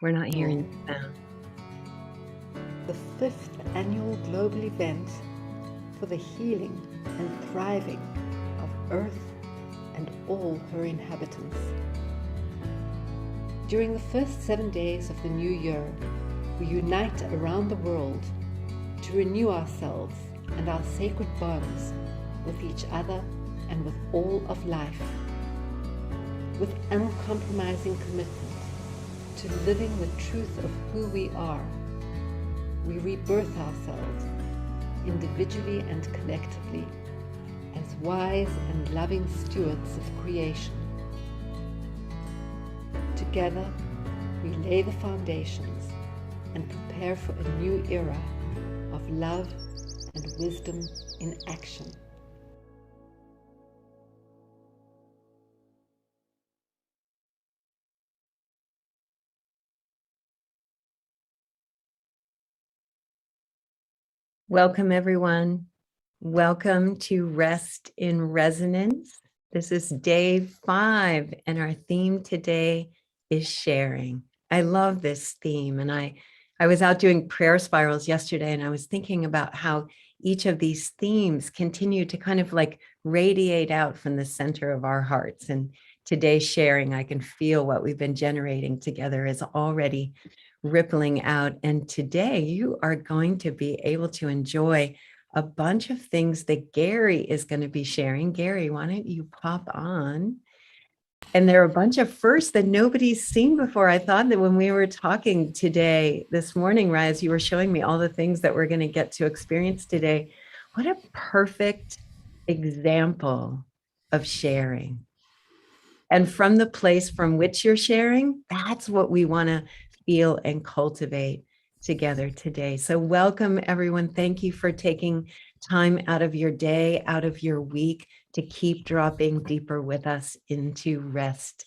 We're not hearing you now. The 5th annual global event for the healing and thriving of Earth and all her inhabitants. During the first 7 days of the new year, we unite around the world to renew ourselves and our sacred bonds with each other and with all of life, with uncompromising commitment to living the truth of who we are. We rebirth ourselves, individually and collectively, as wise and loving stewards of creation. Together, we lay the foundations and prepare for a new era of love and wisdom in action. Welcome, everyone. Welcome to Rest in Resonance. This is day 5, and our theme today is sharing. I love this theme, and I was out doing prayer spirals yesterday, and I was thinking about how each of these themes continue to kind of like radiate out from the center of our hearts. And today's sharing, I can feel what we've been generating together is already rippling out. And today you are going to be able to enjoy a bunch of things that Gary is going to be sharing. Gary, why don't you pop on? And there are a bunch of firsts that nobody's seen before. I thought that when we were talking today, this morning, Raz, you were showing me all the things that we're going to get to experience today. What a perfect example of sharing. And from the place from which you're sharing, that's what we want to feel and cultivate together today. So welcome, everyone. Thank you for taking time out of your day, out of your week, to keep dropping deeper with us into rest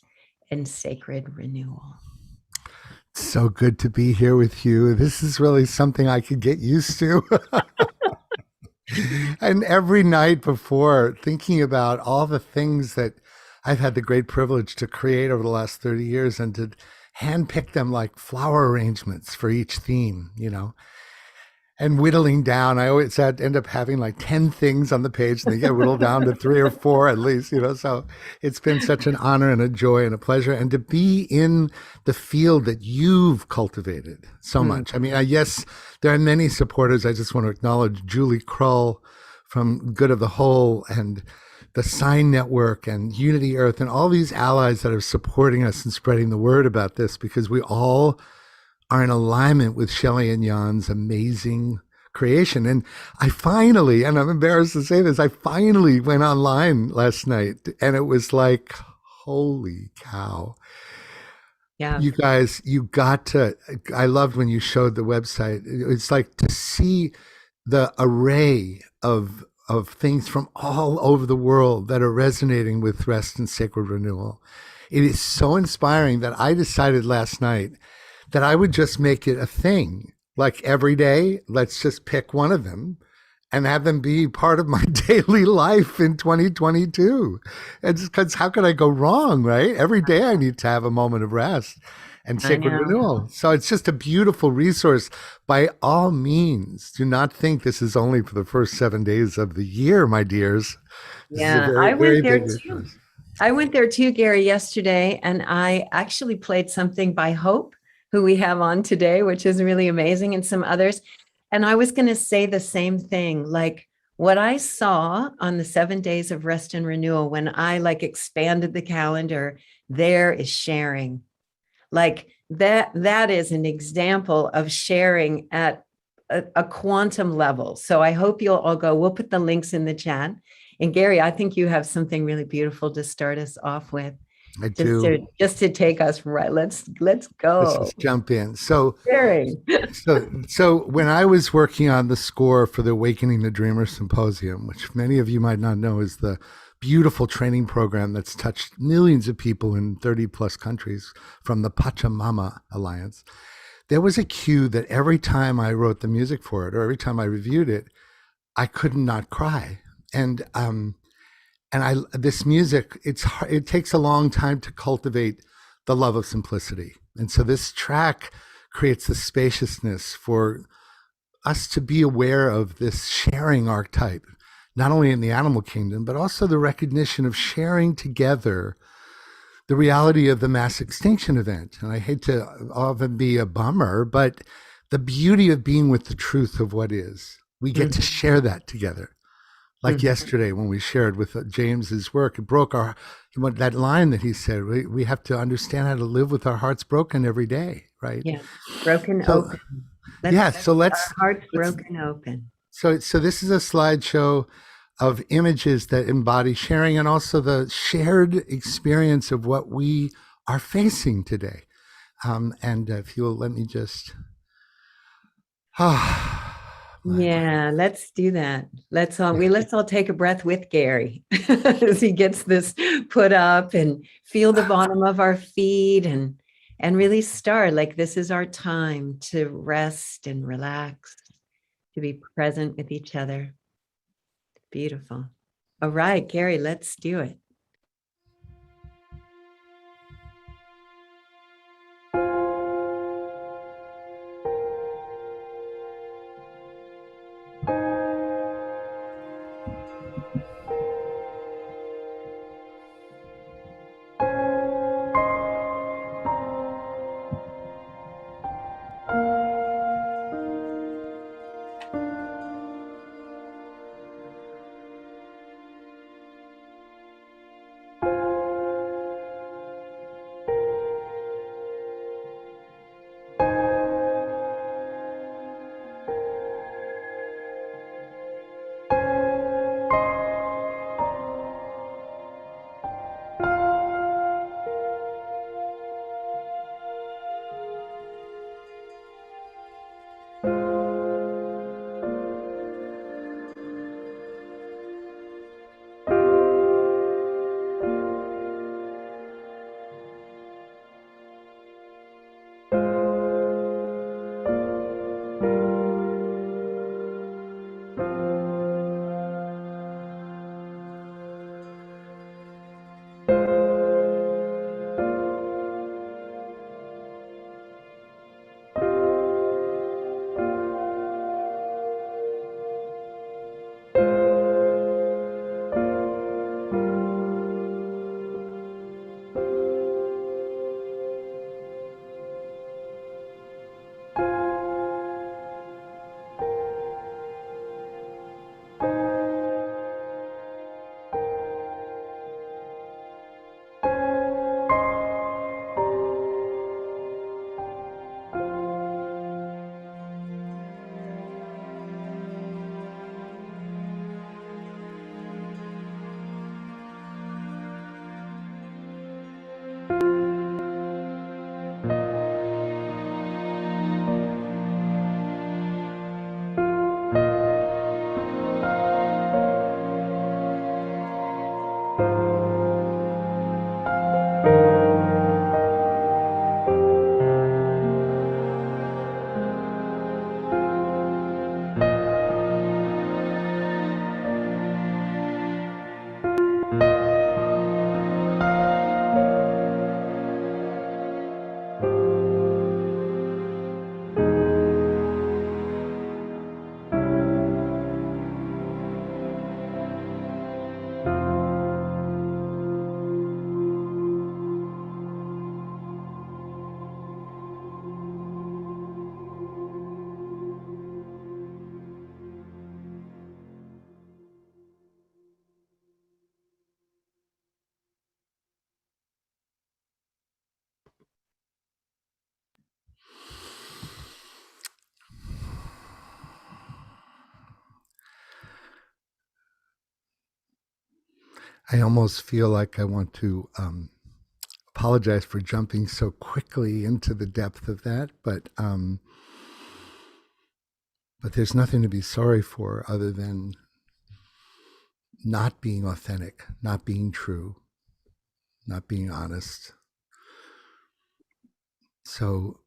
and sacred renewal. So good to be here with you. This is really something I could get used to. And every night before, thinking about all the things that I've had the great privilege to create over the last 30 years and to handpick them like flower arrangements for each theme, and whittling down. I always end up having like 10 things on the page, and they get whittled down to 3 or 4 at least, so it's been such an honor and a joy and a pleasure, and to be in the field that you've cultivated so much. I mean, yes, there are many supporters. I just want to acknowledge Julie Krull from Good of the Whole and the Sign Network and Unity Earth and all these allies that are supporting us and spreading the word about this, because we all are in alignment with Shelley and Jan's amazing creation. And I finally, and I'm embarrassed to say this, I finally went online last night, and it was like, holy cow. Yeah. You guys, I loved when you showed the website. It's like to see the array of things from all over the world that are resonating with rest and sacred renewal. It is so inspiring that I decided last night that I would just make it a thing. Like every day, let's just pick one of them and have them be part of my daily life in 2022. And just because how could I go wrong, right? Every day I need to have a moment of rest and sacred renewal. So it's just a beautiful resource. By all means, do not think this is only for the first 7 days of the year, my dears. Yeah, I went there too. I went there too, Gary, yesterday, and I actually played something by Hope, who we have on today, which is really amazing, and some others. And I was going to say the same thing, like what I saw on the 7 days of rest and renewal, when I expanded the calendar, there is sharing. Like that is an example of sharing at a quantum level. So I hope you'll all go. We'll put the links in the chat. And Gary, I think you have something really beautiful to start us off with. I do. Just to take us right. Let's go. Let's just jump in. So when I was working on the score for the Awakening the Dreamer Symposium, which many of you might not know is the beautiful training program that's touched millions of people in 30 plus countries from the Pachamama Alliance, there was a cue that every time I wrote the music for it, or every time I reviewed it, I could not cry. And this music, it takes a long time to cultivate the love of simplicity. And so this track creates the spaciousness for us to be aware of this sharing archetype, not only in the animal kingdom, but also the recognition of sharing together the reality of the mass extinction event. And I hate to often be a bummer, but the beauty of being with the truth of what is, we get to share that together. Like yesterday when we shared with James's work, it broke our, that line that he said, we have to understand how to live with our hearts broken every day, right? Yeah, broken So, open. so Our hearts broken open. So this is a slideshow of images that embody sharing and also the shared experience of what we are facing today. And if you'll let me just, yeah, let's do that. Let's all take a breath with Gary as he gets this put up, and feel the bottom of our feet, and really start like this is our time to rest and relax, to be present with each other. Beautiful. All right, Gary, let's do it. I almost feel like I want to apologize for jumping so quickly into the depth of that, but there's nothing to be sorry for other than not being authentic, not being true, not being honest. So,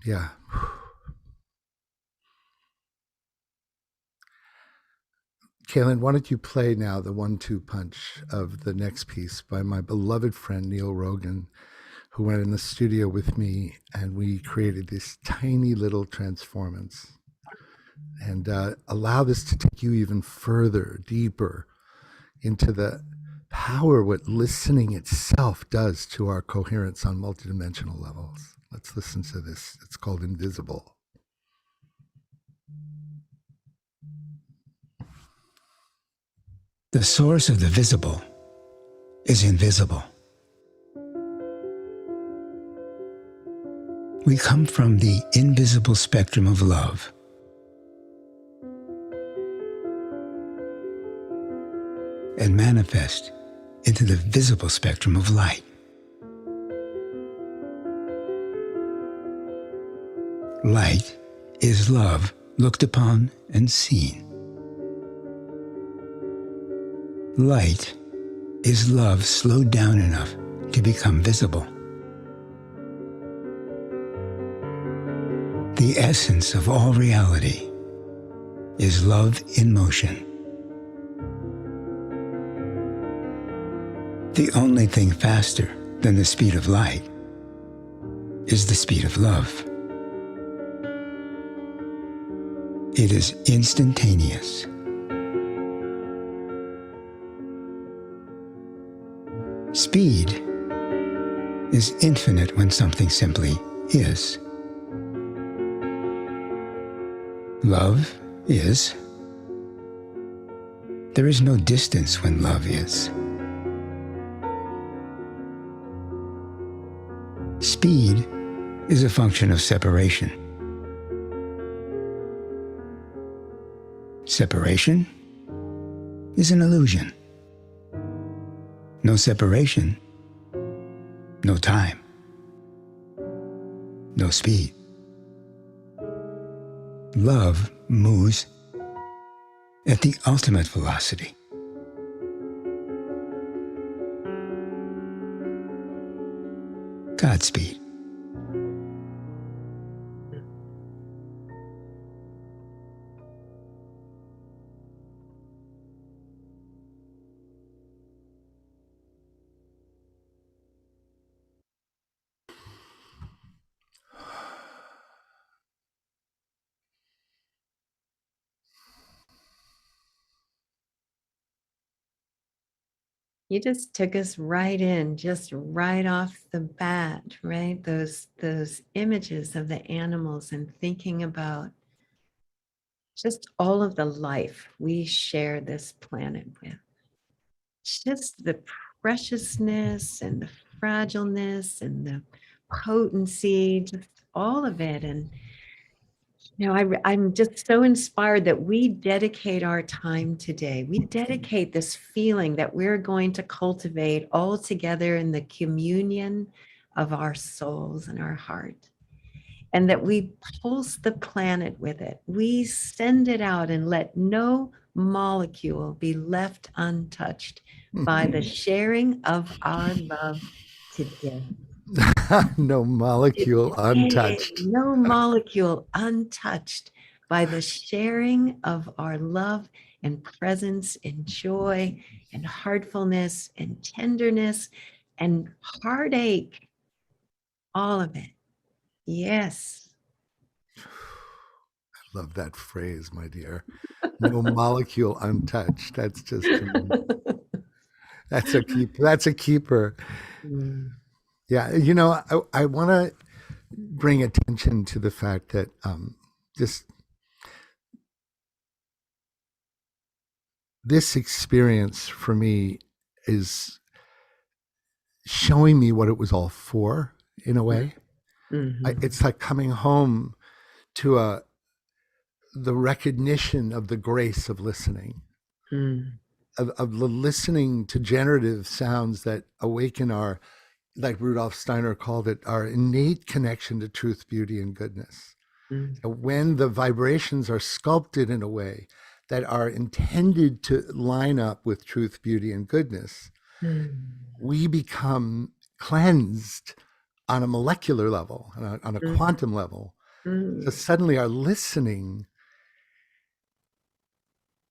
yeah. Kaylin, why don't you play now the 1-2 punch of the next piece by my beloved friend Neil Rogan, who went in the studio with me, and we created this tiny little transformance. And allow this to take you even further, deeper into the power what listening itself does to our coherence on multidimensional levels. Let's listen to this. It's called Invisible. The source of the visible is invisible. We come from the invisible spectrum of love. And manifest into the visible spectrum of light. Light is love looked upon and seen. Light is love slowed down enough to become visible. The essence of all reality is love in motion. The only thing faster than the speed of light is the speed of love. It is instantaneous. Speed is infinite when something simply is. Love is. There is no distance when love is. Speed is a function of separation. Separation is an illusion. No separation, no time, no speed. Love moves at the ultimate velocity. Godspeed. You just took us right in, just right off the bat, right? Those images of the animals and thinking about just all of the life we share this planet with. Just the preciousness and the fragileness and the potency, just all of it. And I'm just so inspired that we dedicate our time today. We dedicate this feeling that we're going to cultivate all together in the communion of our souls and our heart, and that we pulse the planet with it. We send it out and let no molecule be left untouched by the sharing of our love today. No molecule untouched. No molecule untouched by the sharing of our love and presence and joy and heartfulness and tenderness and heartache. All of it. Yes. I love that phrase, my dear. No molecule untouched. That's just that's a keeper. Mm. Yeah, I want to bring attention to the fact that just this experience for me is showing me what it was all for, in a way. Mm-hmm. It's like coming home to the recognition of the grace of listening, of the listening to generative sounds that awaken our, like Rudolf Steiner called it, our innate connection to truth, beauty, and goodness. When the vibrations are sculpted in a way that are intended to line up with truth, beauty, and goodness, we become cleansed on a molecular level, on a quantum level. So suddenly our listening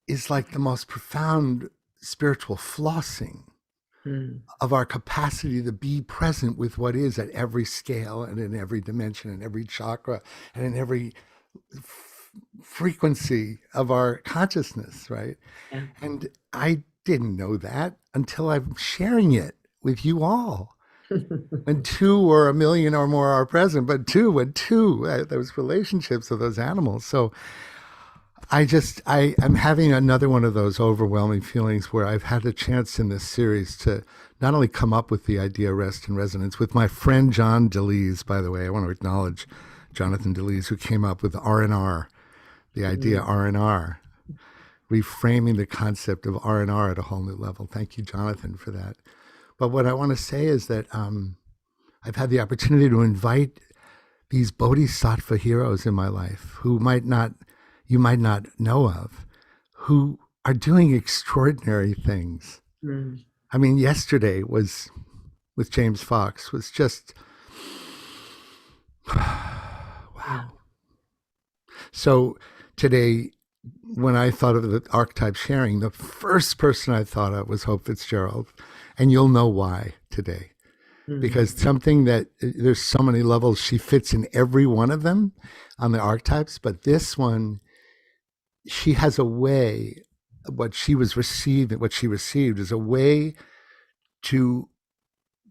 is like the most profound spiritual flossing. Mm. of our capacity to be present with what is at every scale and in every dimension and every chakra and in every frequency of our consciousness, right? Yeah. And I didn't know that until I'm sharing it with you all. When two or a million or more are present, but those relationships of those animals. So I'm having another one of those overwhelming feelings where I've had a chance in this series to not only come up with the idea rest in resonance with my friend John DeLees, by the way. I want to acknowledge Jonathan DeLees, who came up with R&R, the idea R&R, reframing the concept of R&R at a whole new level. Thank you, Jonathan, for that. But what I want to say is that I've had the opportunity to invite these bodhisattva heroes in my life who you might not know of, who are doing extraordinary things. Mm. I mean, yesterday was with James Fox was just wow. So today, when I thought of the archetype sharing, the first person I thought of was Hope Fitzgerald, and you'll know why today. Because something that there's so many levels, she fits in every one of them on the archetypes, but this one, she has a way, what she received is a way to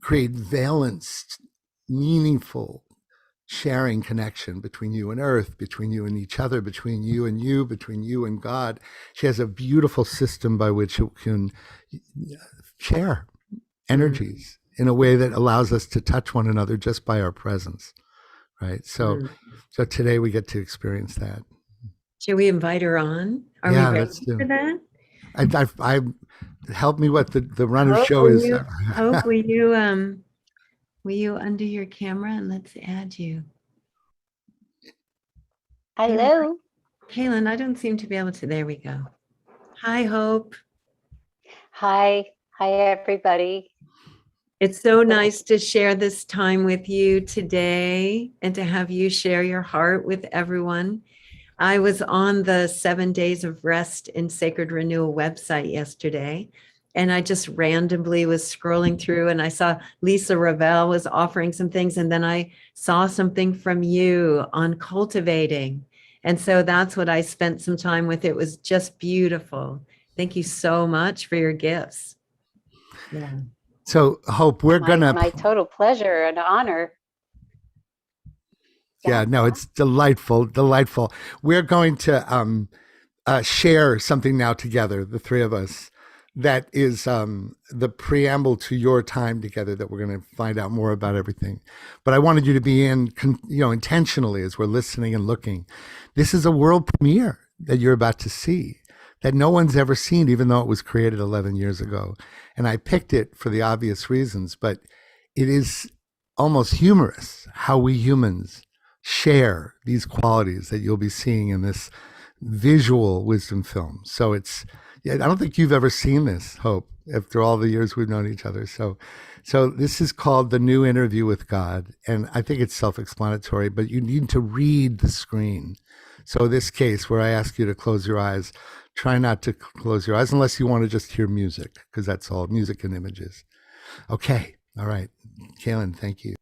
create balanced, meaningful sharing connection between you and earth, between you and each other, between you and you, between you and God. She has a beautiful system by which it can share energies in a way that allows us to touch one another just by our presence, right? So today we get to experience that. Should we invite her on? Are we ready Let's do. for that? I help me what the runner Hope, show will is. Hope, will you undo your camera and let's add you? Hello. Kaylin, I don't seem to be able to. There we go. Hi, Hope. Hi. Hi, everybody. It's so nice to share this time with you today and to have you share your heart with everyone. I was on the 7 Days of Rest in Sacred Renewal website yesterday, and I just randomly was scrolling through and I saw Lisa Ravel was offering some things, and then I saw something from you on cultivating. And so that's what I spent some time with. It was just beautiful. Thank you so much for your gifts. Yeah. So Hope, we're My total pleasure and honor. Yeah, no, it's delightful. We're going to share something now together, the three of us, that is the preamble to your time together that we're going to find out more about everything. But I wanted you to be intentionally as we're listening and looking. This is a world premiere that you're about to see that no one's ever seen, even though it was created 11 years ago. And I picked it for the obvious reasons, but it is almost humorous how we humans share these qualities that you'll be seeing in this visual wisdom film. So I don't think you've ever seen this, Hope, after all the years we've known each other. So this is called The New Interview with God. And I think it's self-explanatory, but you need to read the screen. So this case where I ask you to close your eyes, try not to close your eyes unless you want to just hear music, because that's all music and images. Okay. All right. Kaylin, thank you.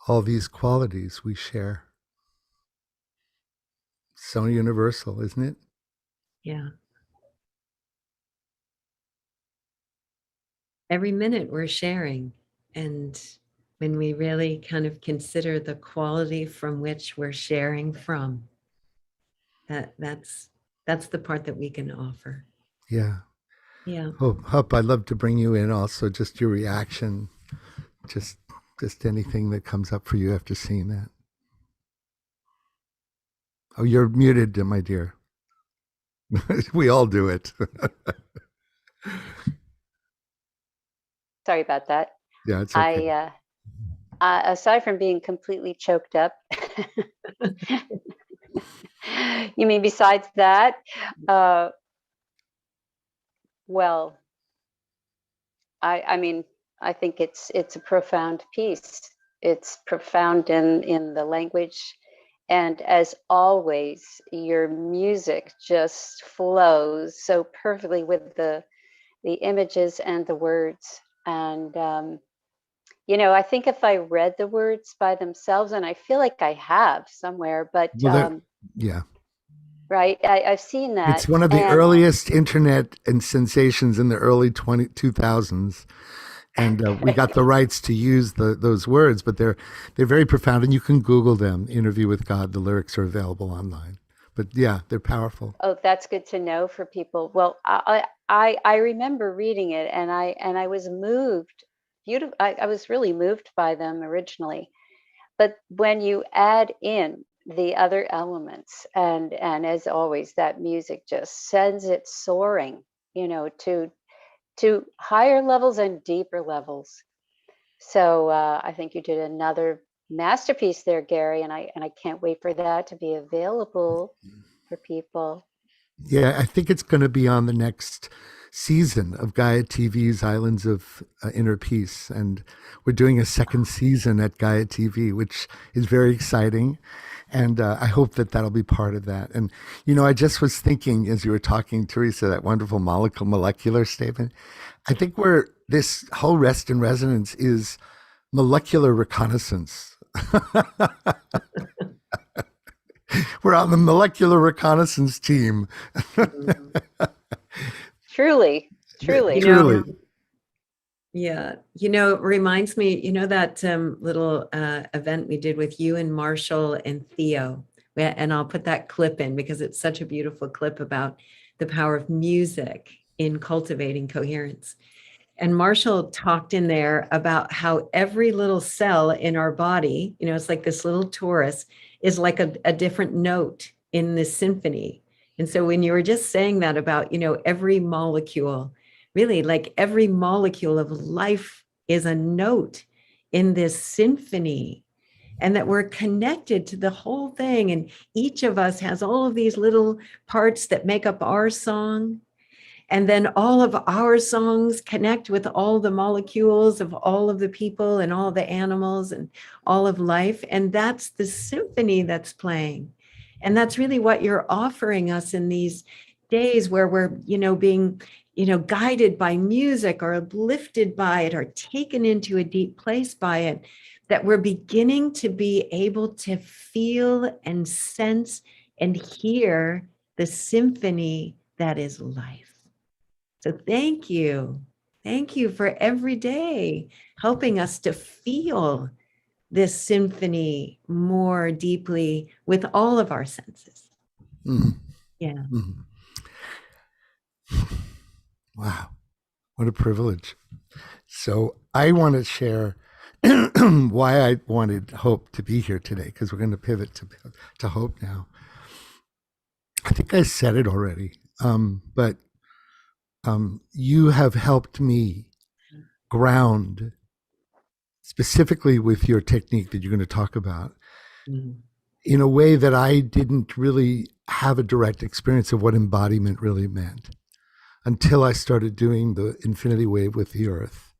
All these qualities we share. So universal, isn't it? Yeah. Every minute we're sharing. And when we really kind of consider the quality from which we're sharing from, that's the part that we can offer. Yeah. Yeah. Hup, I'd love to bring you in also, just your reaction, just anything that comes up for you after seeing that. Oh, you're muted, my dear. We all do it. Sorry about that. Yeah, it's okay. Aside from being completely choked up, you mean besides that? Well, I mean, I think it's a profound piece. It's profound in the language, and as always, your music just flows so perfectly with the images and the words. And I think if I read the words by themselves, and I feel like I have somewhere, but Well, yeah. right, I've seen that, It's one of the and earliest internet and sensations in the early 2000s. And we got the rights to use those words, but they're very profound, and you can Google them. Interview with God. The lyrics are available online. But yeah, they're powerful. oh, that's good to know for people. Well, I remember reading it, and I was moved. Beautiful. I was really moved by them originally, but when you add in the other elements, and as always, that music just sends it soaring, to higher levels and deeper levels. So I think you did another masterpiece there, Gary, and I can't wait for that to be available for people. Yeah, I think it's going to be on the next season of Gaia TV's Islands of Inner Peace. And we're doing a second season at Gaia TV, which is very exciting. And I hope that that'll be part of that. And, I just was thinking as you were talking, Teresa, that wonderful molecular statement. I think this whole rest in resonance is molecular reconnaissance. We're on the molecular reconnaissance team. Truly, truly. Truly. Yeah. It reminds me, that little event we did with you and Marshall and Theo. And I'll put that clip in because it's such a beautiful clip about the power of music in cultivating coherence. And Marshall talked in there about how every little cell in our body, it's like this little torus, is like a different note in this symphony. And so when you were just saying that about, every molecule, really like every molecule of life is a note in this symphony, and that we're connected to the whole thing. And each of us has all of these little parts that make up our song. And then all of our songs connect with all the molecules of all of the people and all the animals and all of life. And that's the symphony that's playing. And that's really what you're offering us in these days where we're, being, guided by music or lifted by it or taken into a deep place by it, that we're beginning to be able to feel and sense and hear the symphony that is life. So thank you. Thank you for every day helping us to feel this symphony more deeply with all of our senses. Mm. Yeah. Mm. Wow. What a privilege. So I want to share why I wanted Hope to be here today, because we're going to pivot to Hope now. I think I said it already, but you have helped me ground, specifically with your technique that you're going to talk about, in a way that I didn't really have a direct experience of what embodiment really meant until I started doing the infinity wave with the earth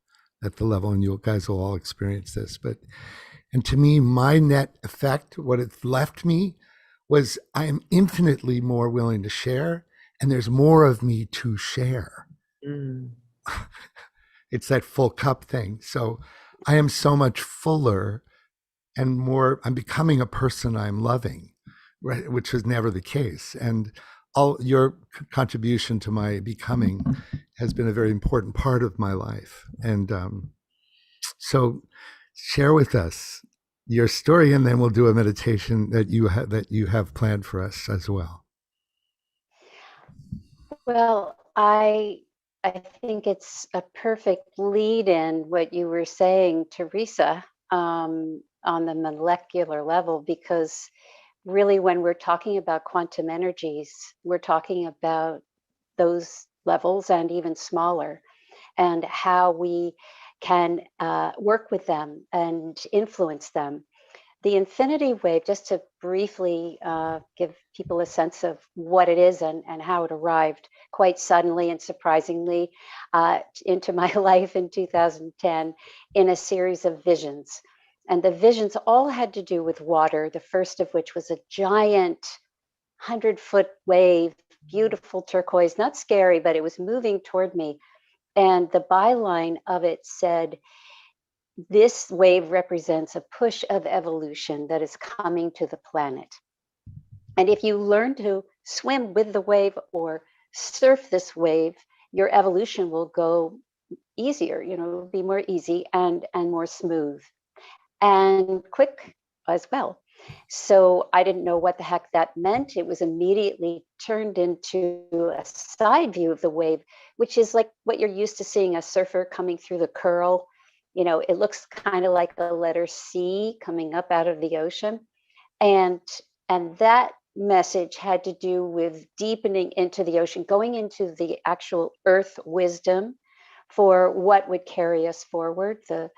at the level, and you guys will all experience this. And to me, my net effect, what it left me, was I am infinitely more willing to share, and there's more of me to share. It's that full cup thing. So I am so much fuller and more, I'm becoming a person I'm loving, right? Which was never the case. And all your contribution to my becoming has been a very important part of my life. And so share with us your story, and then we'll do a meditation that you have planned for us as well. Well, I think it's a perfect lead in what you were saying, Teresa, on the molecular level, because really when we're talking about quantum energies, we're talking about those levels and even smaller, and how we can work with them and influence them. The infinity wave, just to briefly give people a sense of what it is and how it arrived quite suddenly and surprisingly into my life in 2010 in a series of visions. And the visions all had to do with water, the first of which was a giant 100-foot wave, beautiful turquoise, not scary, but it was moving toward me. And the byline of it said, this wave represents a push of evolution that is coming to the planet. And if you learn to swim with the wave or surf this wave, your evolution will go easier, it'll be more easy and more smooth and quick as well. So I didn't know what the heck that meant. It was immediately turned into a side view of the wave, which is like what you're used to seeing a surfer coming through the curl. It looks kind of like the letter C coming up out of the ocean. And that message had to do with deepening into the ocean, going into the actual earth wisdom for what would carry us forward, the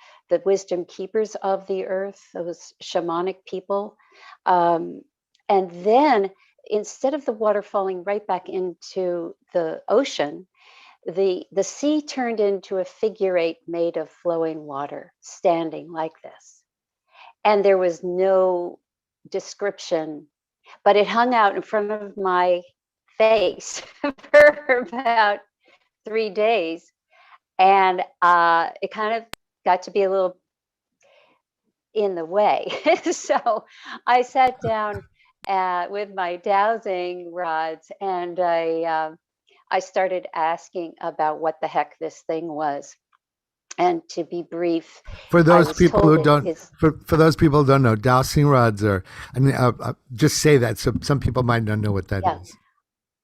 wisdom keepers of the earth, those shamanic people. And then instead of the water falling right back into the ocean, the sea turned into a figure eight made of flowing water, standing like this. And there was no description, but it hung out in front of my face for about 3 days. And it kind of got to be a little in the way. So I sat down with my dowsing rods and I started asking about what the heck this thing was. And to be brief, for those people who don't, for those people who don't know, dowsing rods are, just say that so some people might not know what that is.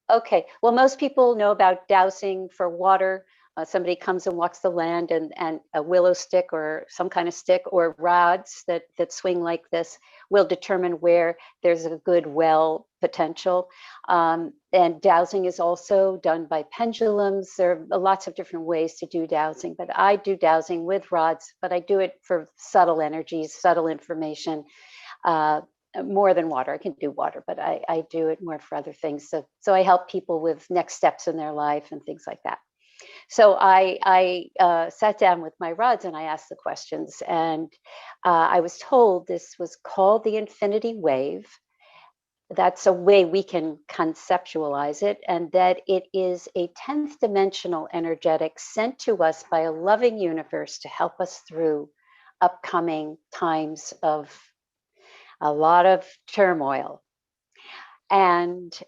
Okay. Well, most people know about dowsing for water. Somebody comes and walks the land and a willow stick or some kind of stick or rods that swing like this will determine where there's a good well potential. And dowsing is also done by pendulums. There are lots of different ways to do dowsing, but I do dowsing with rods, but I do it for subtle energies, subtle information, more than water. I can do water, but I do it more for other things. So I help people with next steps in their life and things like that. So I sat down with my rods and I asked the questions, and I was told this was called the infinity wave. That's a way we can conceptualize it, and that it is a 10th dimensional energetic sent to us by a loving universe to help us through upcoming times of a lot of turmoil. And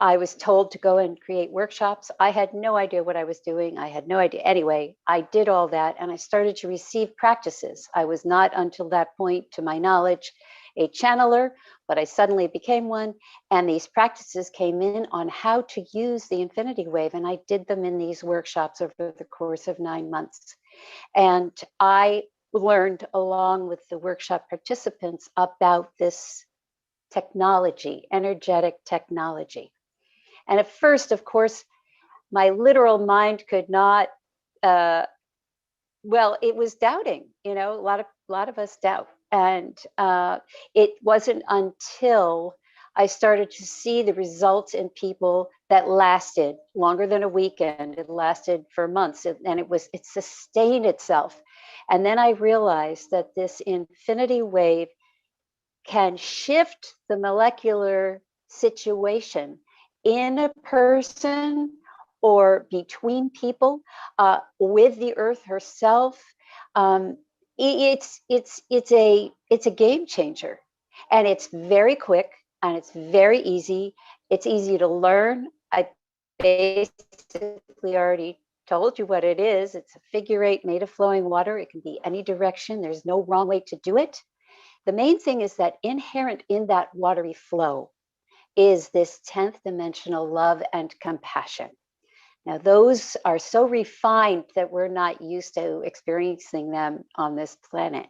I was told to go and create workshops. I had no idea what I was doing. I had no idea. Anyway, I did all that and I started to receive practices. I was not, until that point, to my knowledge, a channeler, but I suddenly became one. And these practices came in on how to use the infinity wave. And I did them in these workshops over the course of 9 months. And I learned, along with the workshop participants, about this technology, energetic technology. And at first, of course, my literal mind could not, it was doubting, a lot of us doubt. And it wasn't until I started to see the results in people that lasted longer than a weekend. It lasted for months, and it sustained itself. And then I realized that this infinity wave can shift the molecular situation in a person or between people, with the earth herself. It's a game changer, and it's very quick and it's very easy. It's easy to learn. I basically already told you what it is. It's a figure eight made of flowing water. It can be any direction. There's no wrong way to do it. The main thing is that inherent in that watery flow is this 10th dimensional love and compassion. Now, those are so refined that we're not used to experiencing them on this planet.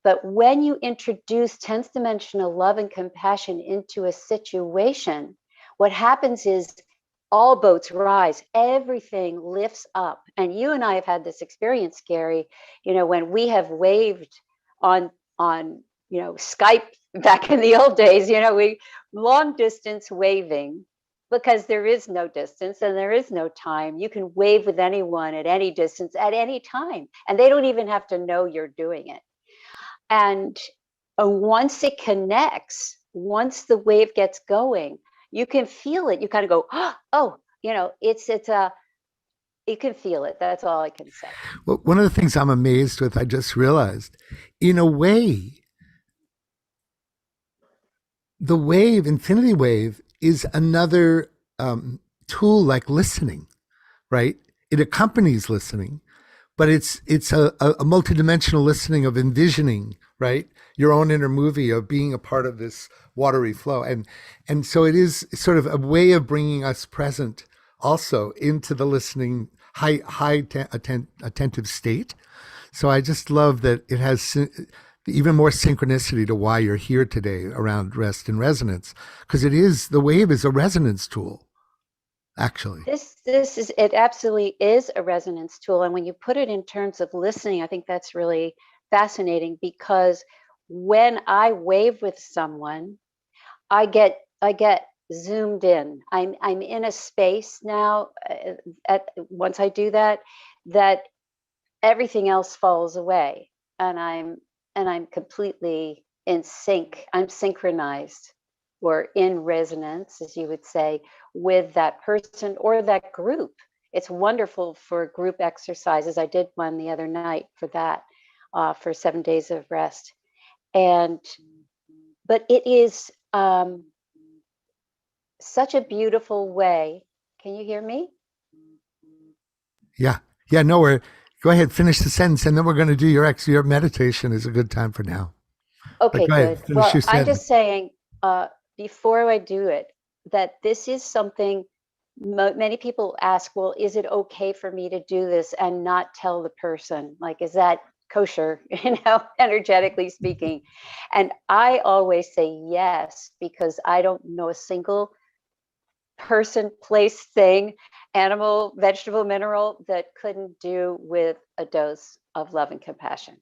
But when you introduce 10th dimensional love and compassion into a situation, what happens is all boats rise, everything lifts up. And you and I have had this experience, Gary, when we have waved on Skype back in the old days, we long distance waving, because there is no distance and there is no time. You can wave with anyone at any distance at any time, and they don't even have to know you're doing it. And once it connects, once the wave gets going, you can feel it. You kind of go, oh, you can feel it. That's all I can say. Well, one of the things I'm amazed with, I just realized, in a way, the wave, infinity wave, is another tool like listening, right? It accompanies listening, but it's a multidimensional listening of envisioning, right? Your own inner movie of being a part of this watery flow. And so it is sort of a way of bringing us present also into the listening, attentive state. So I just love that it has even more synchronicity to why you're here today around rest and resonance, because the wave is a resonance tool, actually. It absolutely is a resonance tool. And when you put it in terms of listening, I think that's really fascinating, because when I wave with someone, I get zoomed in. I'm in a space now, once I do that everything else falls away, and I'm completely in sync. I'm synchronized, or in resonance, as you would say, with that person or that group. It's wonderful for group exercises. I did one the other night for that, for 7 days of rest. But it is such a beautiful way. Can you hear me? Yeah. No, go ahead, finish the sentence, and then we're going to do your meditation is a good time for now. Okay, good. Well, I'm just saying, before I do it, that this is something many people ask, well, is it okay for me to do this and not tell the person? Like, is that kosher, energetically speaking? And I always say yes, because I don't know a single person, place, thing, animal, vegetable, mineral that couldn't do with a dose of love and compassion.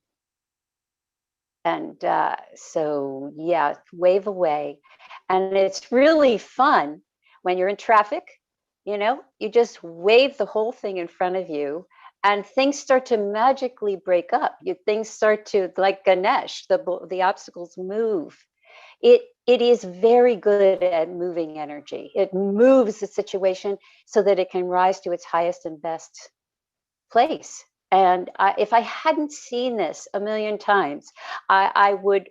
And so, yeah, wave away. And it's really fun when you're in traffic, you just wave the whole thing in front of you, and things start to magically break up. Things start to, like Ganesh, the obstacles move. It is very good at moving energy. It moves the situation so that it can rise to its highest and best place. And if I hadn't seen this a million times, I would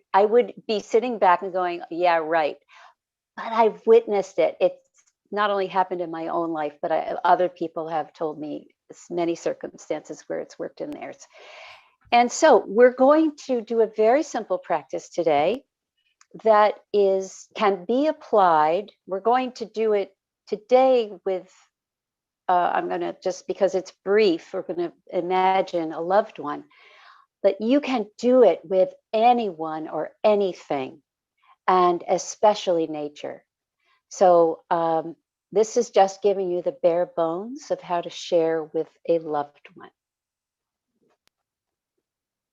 be sitting back and going, yeah, right. But I've witnessed it. It's not only happened in my own life, but other people have told me many circumstances where it's worked in theirs. And so we're going to do a very simple practice today that can be applied. We're going to do it today with, I'm going to, just because it's brief, we're going to imagine a loved one, but you can do it with anyone or anything, and especially nature. So this is just giving you the bare bones of how to share with a loved one.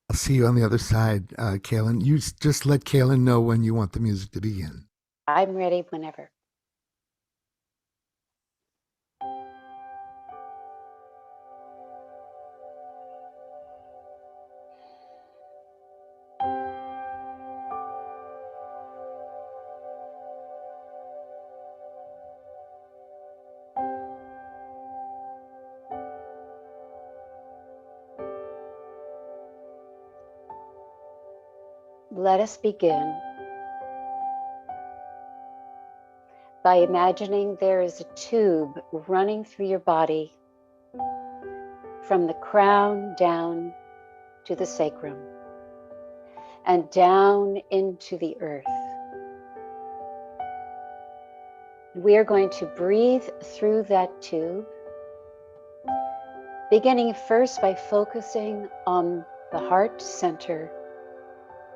I'll see you on the other side, Kaylin. You just let Kaylin know when you want the music to begin. I'm ready whenever. Let us begin by imagining there is a tube running through your body from the crown down to the sacrum and down into the earth. We are going to breathe through that tube, beginning first by focusing on the heart center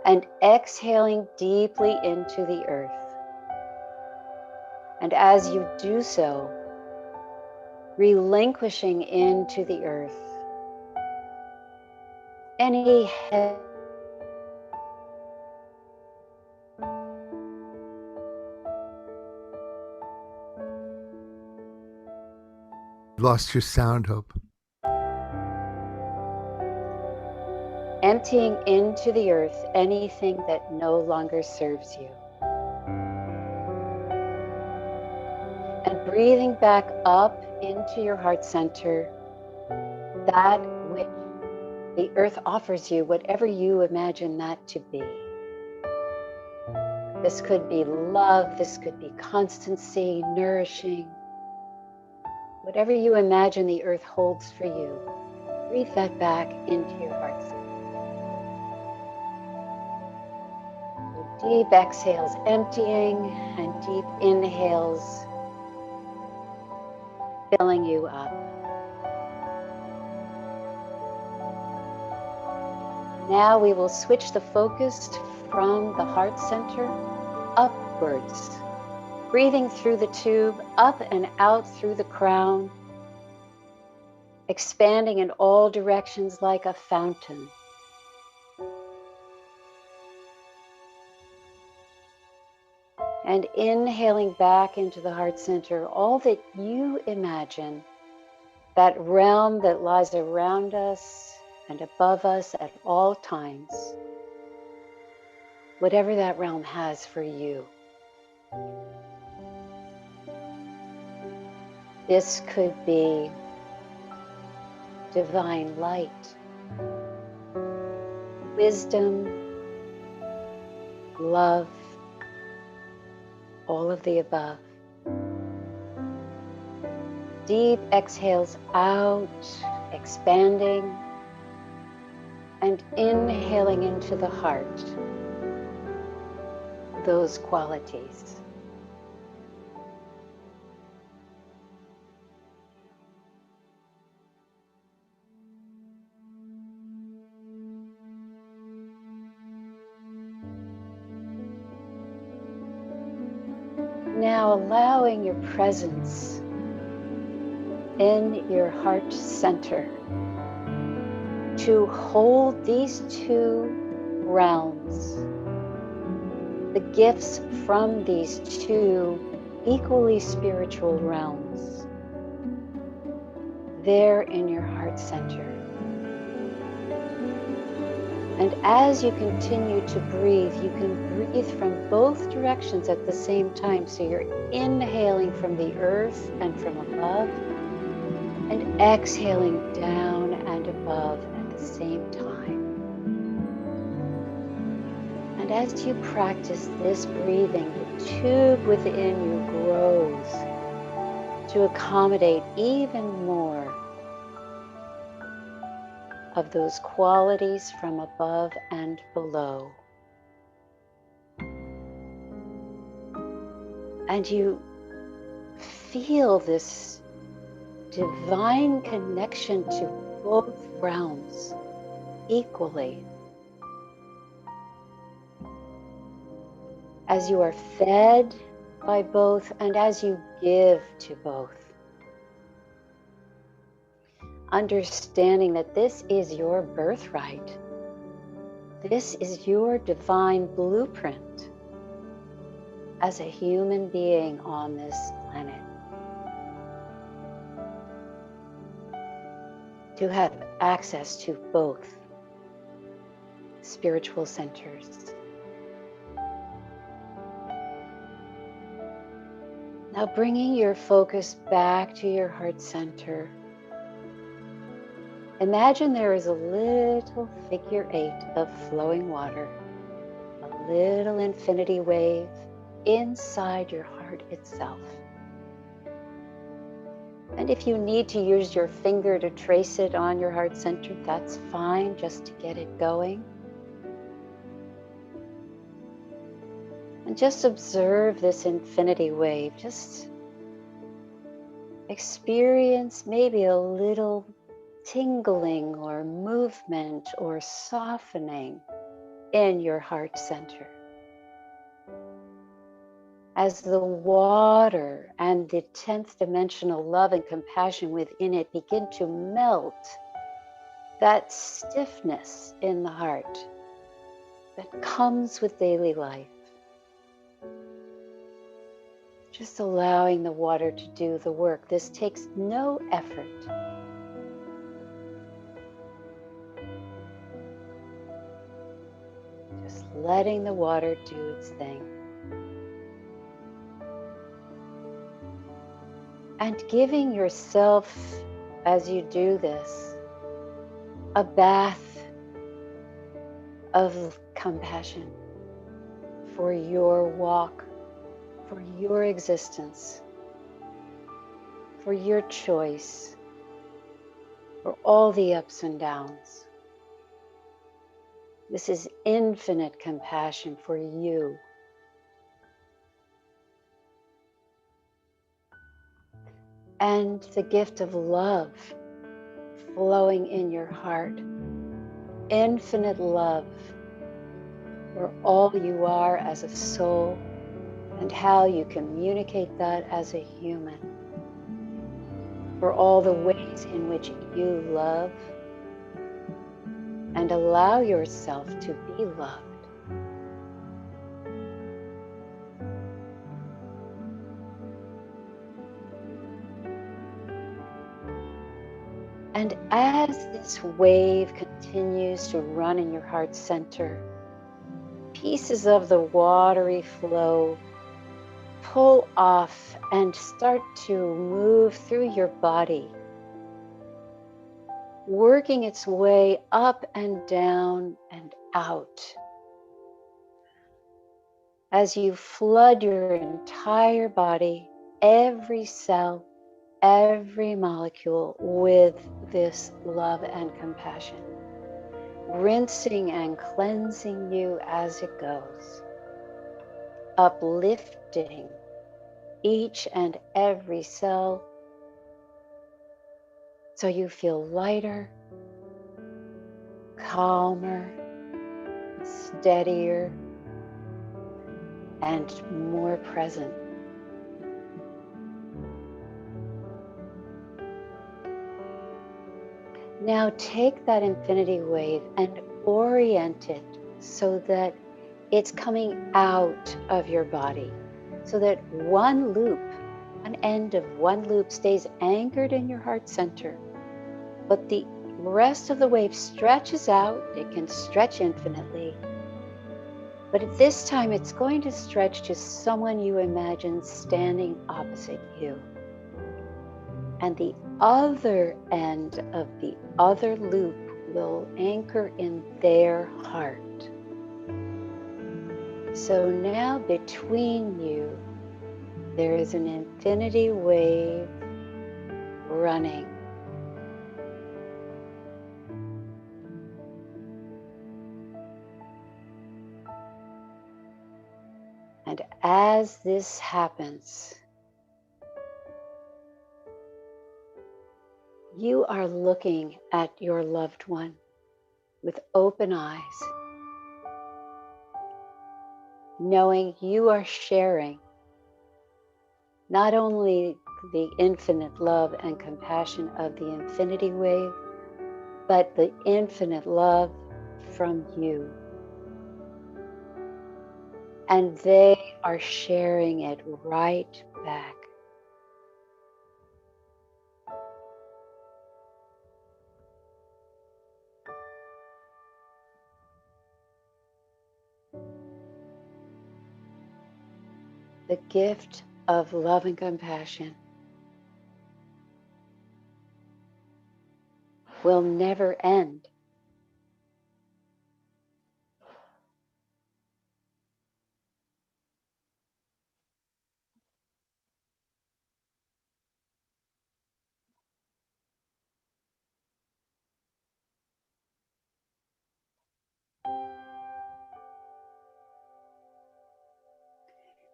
and exhaling deeply into the earth. And as you do so, relinquishing into the earth any head. Lost your sound, Hope. Emptying into the earth anything that no longer serves you. And breathing back up into your heart center, that which the earth offers you, whatever you imagine that to be. This could be love, this could be constancy, nourishing. Whatever you imagine the earth holds for you, breathe that back into your heart center. Deep exhales emptying and deep inhales filling you up. Now we will switch the focus from the heart center upwards, breathing through the tube, up and out through the crown, expanding in all directions like a fountain. And inhaling back into the heart center, all that you imagine, that realm that lies around us and above us at all times, whatever that realm has for you. This could be divine light, wisdom, love, all of the above. Deep exhales out, expanding, and inhaling into the heart, those qualities. Now allowing your presence in your heart center to hold these two realms, the gifts from these two equally spiritual realms, there in your heart center. And as you continue to breathe, you can breathe from both directions at the same time. So you're inhaling from the earth and from above, and exhaling down and above at the same time. And as you practice this breathing, the tube within you grows to accommodate even more of those qualities from above and below. And you feel this divine connection to both realms equally. As you are fed by both and as you give to both. Understanding that this is your birthright. This is your divine blueprint as a human being on this planet. To have access to both spiritual centers. Now bringing your focus back to your heart center. Imagine there is a little figure 8 of flowing water, a little infinity wave inside your heart itself. And if you need to use your finger to trace it on your heart center, that's fine, just to get it going. And just observe this infinity wave. Just experience maybe a little tingling or movement or softening in your heart center. as the water and the 10th dimensional love and compassion within it begin to melt that stiffness in the heart that comes with daily life. Just allowing the water to do the work. This takes no effort. Just letting the water do its thing. And giving yourself, as you do this, a bath of compassion for your walk, for your existence, for your choice, for all the ups and downs. This is infinite compassion for you. And the gift of love flowing in your heart. Infinite love for all you are as a soul and how you communicate that as a human. For all the ways in which you love and allow yourself to be loved. And as this wave continues to run in your heart center, pieces of the watery flow pull off and start to move through your body, working its way up and down and out. As you flood your entire body, every cell, every molecule with this love and compassion, rinsing and cleansing you as it goes, uplifting each and every cell so you feel lighter, calmer, steadier, and more present. Now take that infinity wave and orient it so that it's coming out of your body, so that one loop, an end of one loop stays anchored in your heart center, but the rest of the wave stretches out. It can stretch infinitely, but at this time it's going to stretch to someone you imagine standing opposite you. And the other end of the other loop will anchor in their heart. So now between you, there is an infinity wave running. And as this happens, you are looking at your loved one with open eyes, knowing you are sharing not only the infinite love and compassion of the infinity wave, but the infinite love from you. And they are sharing it right back. The gift of love and compassion will never end.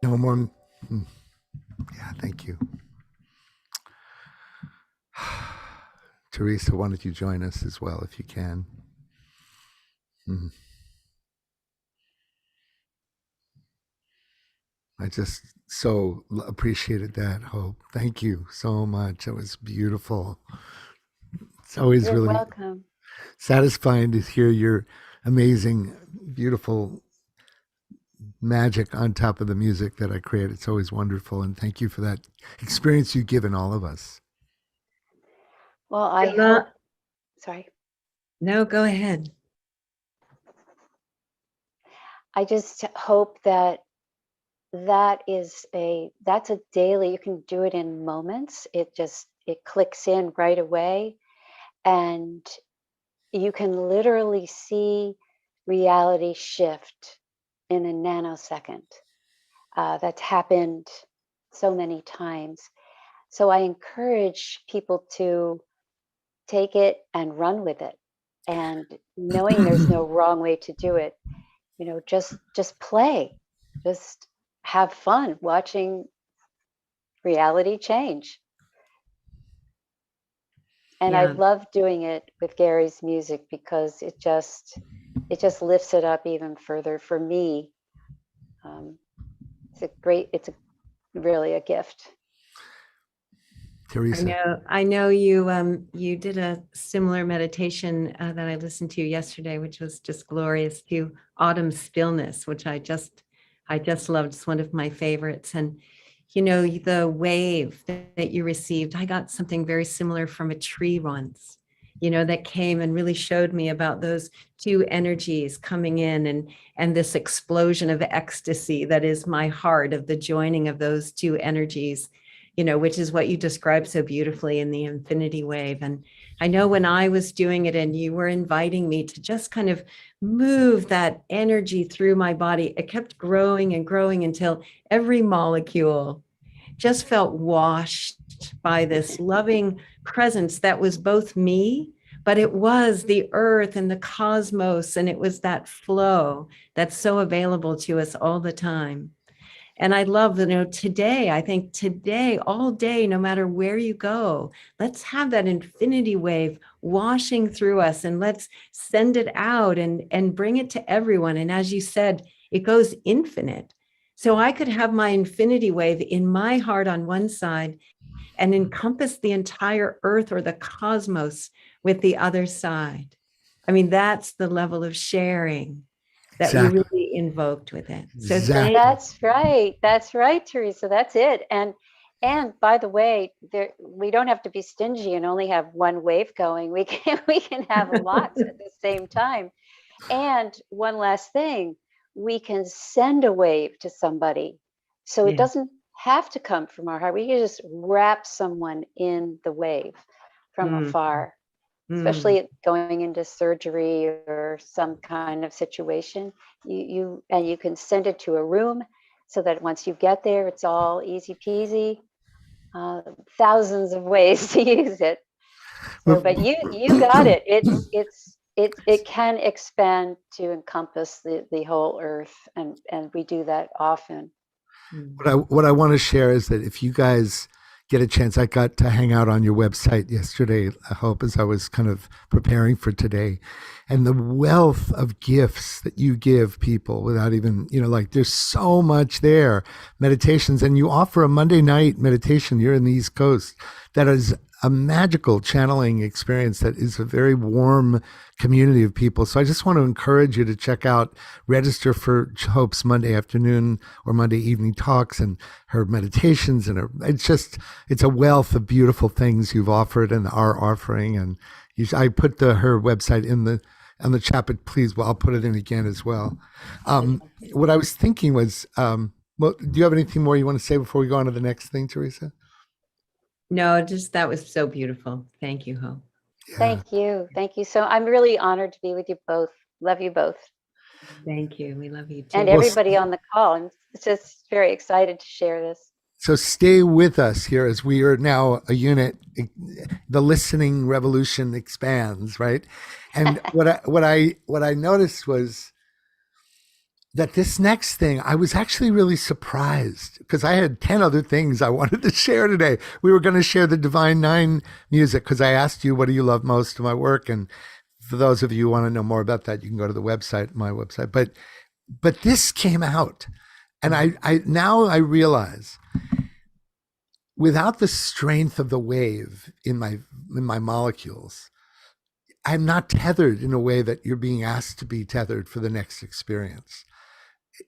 No more. Yeah, thank you. Teresa, why don't you join us as well if you can? I just so appreciated that, Hope. Thank you so much. It was beautiful. It's always You're really welcome. satisfying to hear your amazing, beautiful magic on top of the music that I create. It's always wonderful. And thank you for that experience you've given all of us. Well, I Emma? hope, sorry. No, go ahead. I just hope that that's a daily, you can do it in moments. It clicks in right away, and you can literally see reality shift in a nanosecond. That's happened so many times. So I encourage people to take it and run with it, and knowing there's no wrong way to do it. Just play, just have fun watching reality change. And I Yeah. love doing it with Gary's music because it just lifts it up even further for me. It's really a gift. Teresa. I know you did a similar meditation that I listened to yesterday, which was just glorious, to autumn stillness, which I just loved. It's one of my favorites. And the wave that you received, I got something very similar from a tree once, that came and really showed me about those two energies coming in, and this explosion of ecstasy that is my heart, of the joining of those two energies, which is what you described so beautifully in the infinity wave. And I know when I was doing it and you were inviting me to just kind of move that energy through my body, it kept growing and growing until every molecule just felt washed by this loving presence that was both me, but it was the earth and the cosmos, and it was that flow that's so available to us all the time. And I love that, today, I think today, all day, no matter where you go, let's have that infinity wave washing through us, and let's send it out and bring it to everyone. And as you said, it goes infinite. So I could have my infinity wave in my heart on one side and encompass the entire earth or the cosmos with the other side. I mean, that's the level of sharing that you Exactly. really invoked with it. So Exactly. That's right. That's right, Teresa. That's it. And by the way, we don't have to be stingy and only have one wave going. We can have lots at the same time. And one last thing, we can send a wave to somebody. So it doesn't have to come from our heart. We can just wrap someone in the wave from afar, especially going into surgery or some kind of situation. You can send it to a room so that once you get there, it's all easy peasy. Thousands of ways to use it. So, but you got it. It can expand to encompass the whole earth, and we do that often. What I want to share is that if you guys get a chance, I got to hang out on your website yesterday, I hope, as I was kind of preparing for today. And the wealth of gifts that you give people without even, like, there's so much there. Meditations, and you offer a Monday night meditation. You're in the East Coast. That is a magical channeling experience that is a very warm community of people. So I just want to encourage you to check out, register for Hope's Monday afternoon or Monday evening talks and her meditations. And it's a wealth of beautiful things you've offered and are offering. And I put her website on the chat, but please, I'll put it in again as well. What I was thinking was, do you have anything more you want to say before we go on to the next thing, Teresa? No, just that was so beautiful. Thank you, Hope. Yeah. Thank you. Thank you. So I'm really honored to be with you both. Love you both. Thank you. We love you too. And everybody on the call. I'm just very excited to share this. So stay with us here as we are now a unit. The listening revolution expands, right? And what I noticed was that this next thing, I was actually really surprised because I had 10 other things I wanted to share today. We were going to share the Divine Nine music because I asked you, what do you love most of my work? And for those of you who want to know more about that, you can go to the website, my website. But this came out, And I now I realize, without the strength of the wave in my molecules, I'm not tethered in a way that you're being asked to be tethered for the next experience.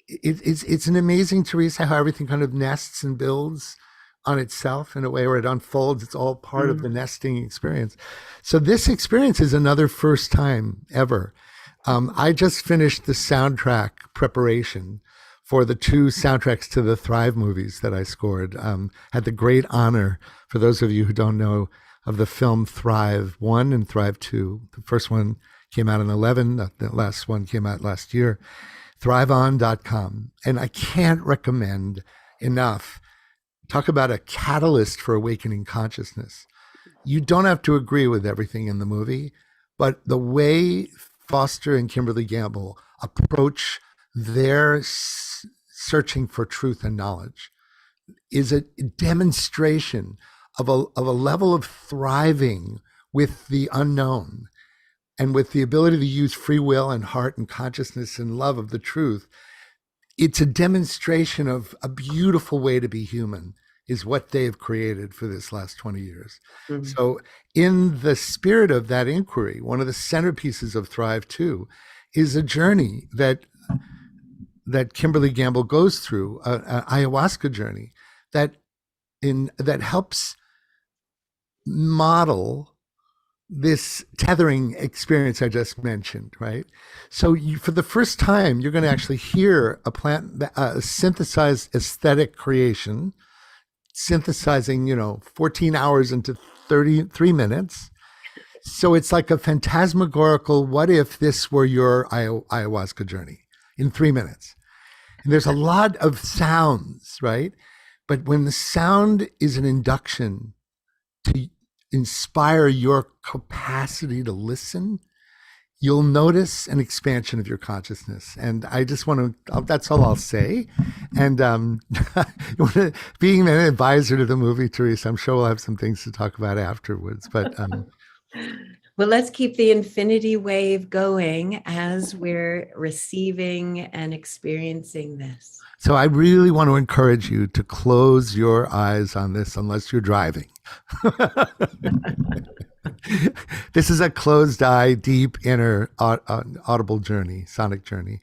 It's an amazing, Teresa, how everything kind of nests and builds on itself in a way where it unfolds. It's all part of the nesting experience. So this experience is another first time ever. I just finished the soundtrack preparation for the 2 soundtracks to the Thrive movies that I scored. Had the great honor, for those of you who don't know, of the film Thrive 1 and Thrive 2. The first one came out in 2011. The last one came out last year. thriveon.com. And I can't recommend enough. Talk about a catalyst for awakening consciousness. You don't have to agree with everything in the movie, but the way Foster and Kimberly Gamble approach their searching for truth and knowledge is a demonstration of a level of thriving with the unknown, and with the ability to use free will and heart and consciousness and love of the truth. It's a demonstration of a beautiful way to be human, is what they've created for this last 20 years. So in the spirit of that inquiry, one of the centerpieces of Thrive 2 is a journey that Kimberly Gamble goes through, an ayahuasca journey that helps model this tethering experience I just mentioned, right? So for the first time, you're going to actually hear a plant, synthesized aesthetic creation, synthesizing, 14 hours into 33 minutes. So it's like a phantasmagorical, what if this were your ayahuasca journey in 3 minutes? And there's a lot of sounds, right? But when the sound is an induction to inspire your capacity to listen, you'll notice an expansion of your consciousness. And I just want to, that's all I'll say. And being an advisor to the movie, Teresa, I'm sure we'll have some things to talk about afterwards. But well, let's keep the infinity wave going as we're receiving and experiencing this. So I really want to encourage you to close your eyes on this unless you're driving. This is a closed eye, deep inner audible journey, sonic journey.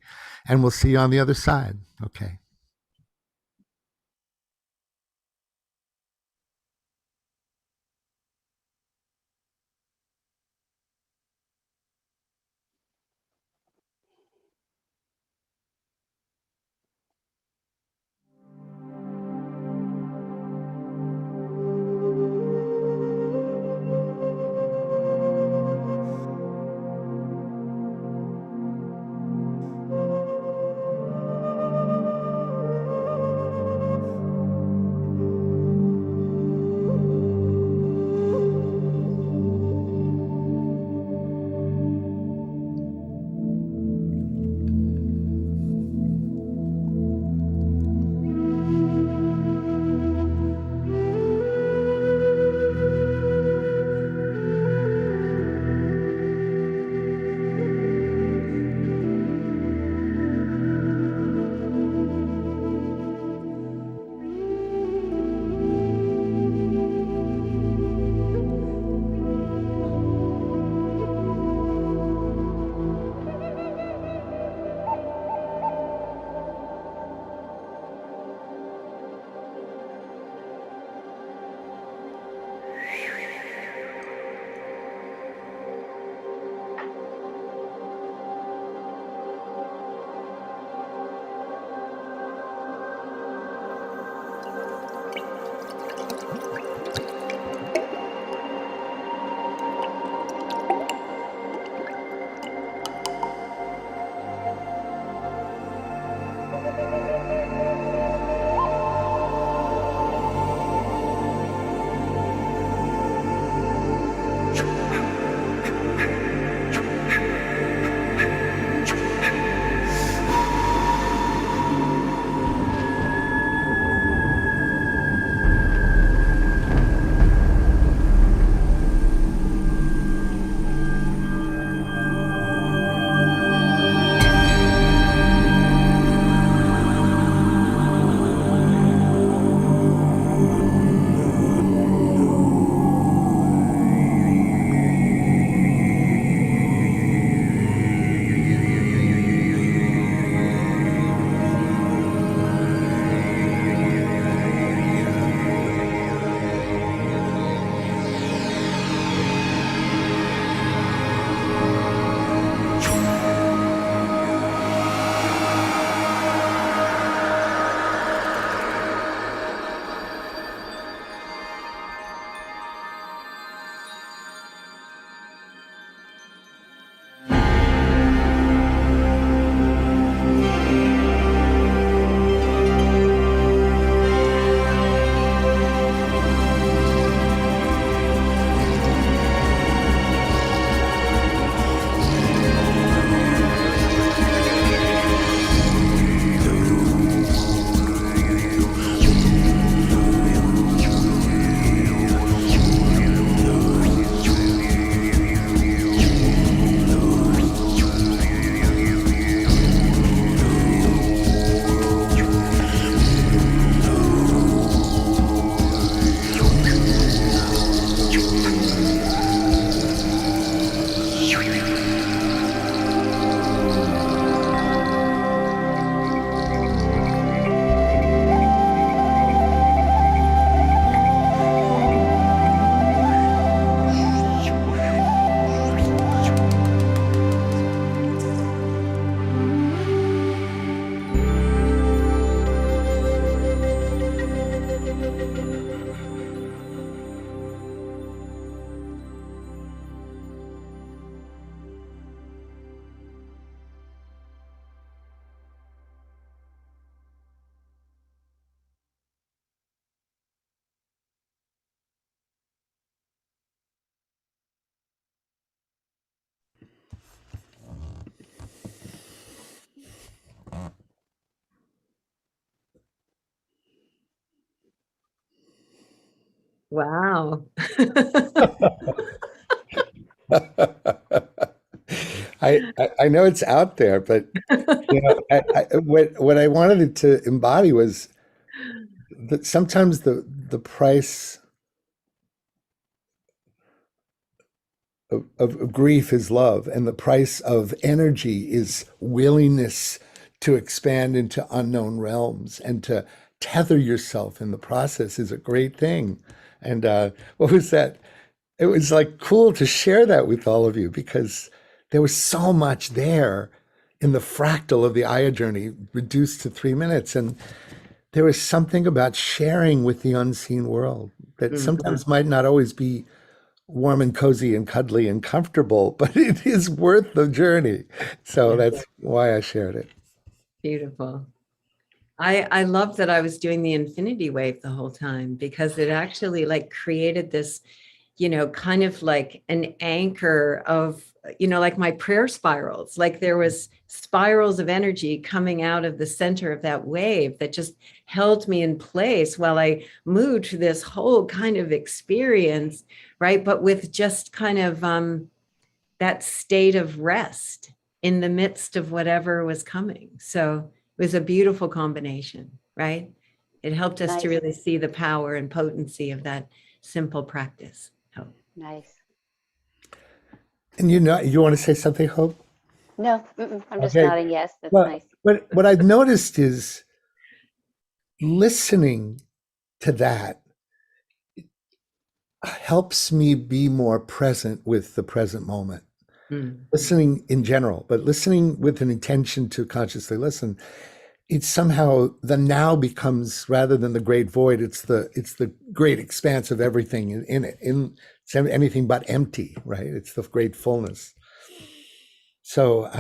And we'll see you on the other side. Okay. Wow. I know it's out there, but what I wanted it to embody was that sometimes the price of grief is love, and the price of energy is willingness to expand into unknown realms, and to tether yourself in the process is a great thing. And what was that? It was like cool to share that with all of you, because there was so much there in the fractal of the Aya journey reduced to 3 minutes. And there was something about sharing with the unseen world that sometimes might not always be warm and cozy and cuddly and comfortable, but it is worth the journey. So that's why I shared it. Beautiful. I love that I was doing the infinity wave the whole time, because it actually like created this, kind of like an anchor of, like my prayer spirals. Like there was spirals of energy coming out of the center of that wave that just held me in place while I moved through this whole kind of experience, right? But with just kind of that state of rest in the midst of whatever was coming. So it was a beautiful combination, right? It helped us to Nice. really see the power and potency of that simple practice. Nice. And you want to say something, Hope? No, I'm just Okay. nodding yes. That's Well, nice. what I've noticed is listening to that helps me be more present with the present moment. Listening in general, but listening with an intention to consciously listen, it's somehow the now becomes, rather than the great void, it's the great expanse of everything in it. It's anything but empty, right? It's the great fullness. So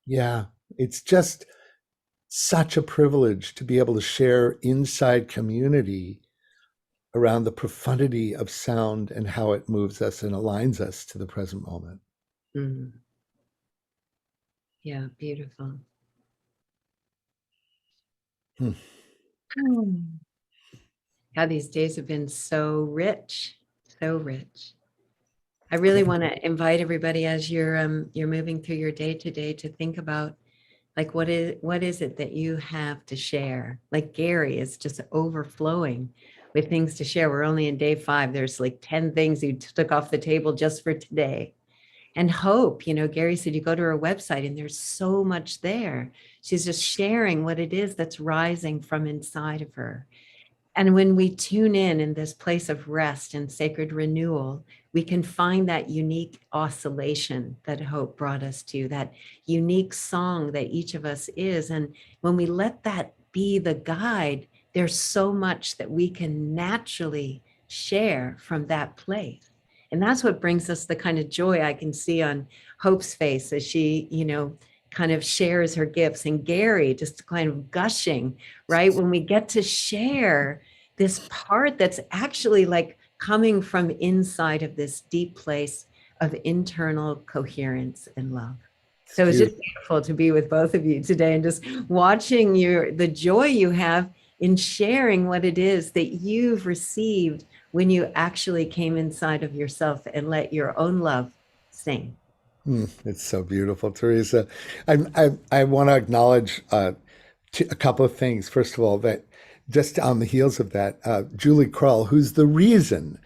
yeah, it's just such a privilege to be able to share inside community around the profundity of sound and how it moves us and aligns us to the present moment. Yeah, beautiful. How these days have been so rich, so rich. I really want to invite everybody, as you're moving through your day to day, to think about like what is it that you have to share. Like Gary is just overflowing with things to share. We're only in day 5. There's like 10 things you took off the table just for today. And Hope, Gary said you go to her website and there's so much there. She's just sharing what it is that's rising from inside of her. And when we tune in this place of rest and sacred renewal, we can find that unique oscillation that Hope brought us to, that unique song that each of us is. And when we let that be the guide, there's so much that we can naturally share from that place. And that's what brings us the kind of joy I can see on Hope's face as she, kind of shares her gifts, and Gary just kind of gushing, right? When we get to share this part that's actually like coming from inside of this deep place of internal coherence and love. So it's just beautiful to be with both of you today and just watching the joy you have in sharing what it is that you've received when you actually came inside of yourself and let your own love sing. It's so beautiful, Teresa. I want to acknowledge a couple of things. First of all, that just on the heels of that, Julie Krull, who's the reason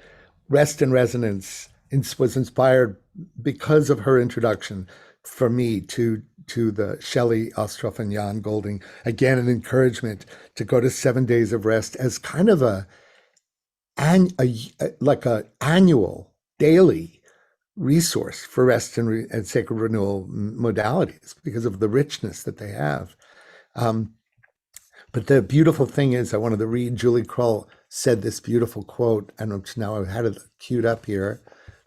Rest in Resonance was inspired because of her introduction for me to the Shelley Ostroff and Jan Golding. Again, an encouragement to go to 7 days of rest as kind of like a annual, daily resource for rest and sacred renewal modalities because of the richness that they have. But the beautiful thing is, I wanted to read, Julie Krull said this beautiful quote, and now I've had it queued up here.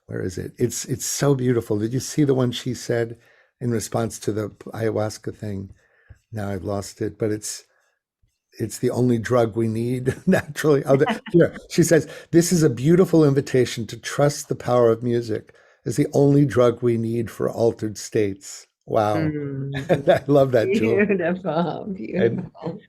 Where is it? It's so beautiful. Did you see the one she said in response to the ayahuasca thing? Now I've lost it, but it's the only drug we need naturally. Here, she says, this is a beautiful invitation to trust the power of music as the only drug we need for altered states. Wow. I love that, Julie. Beautiful, beautiful.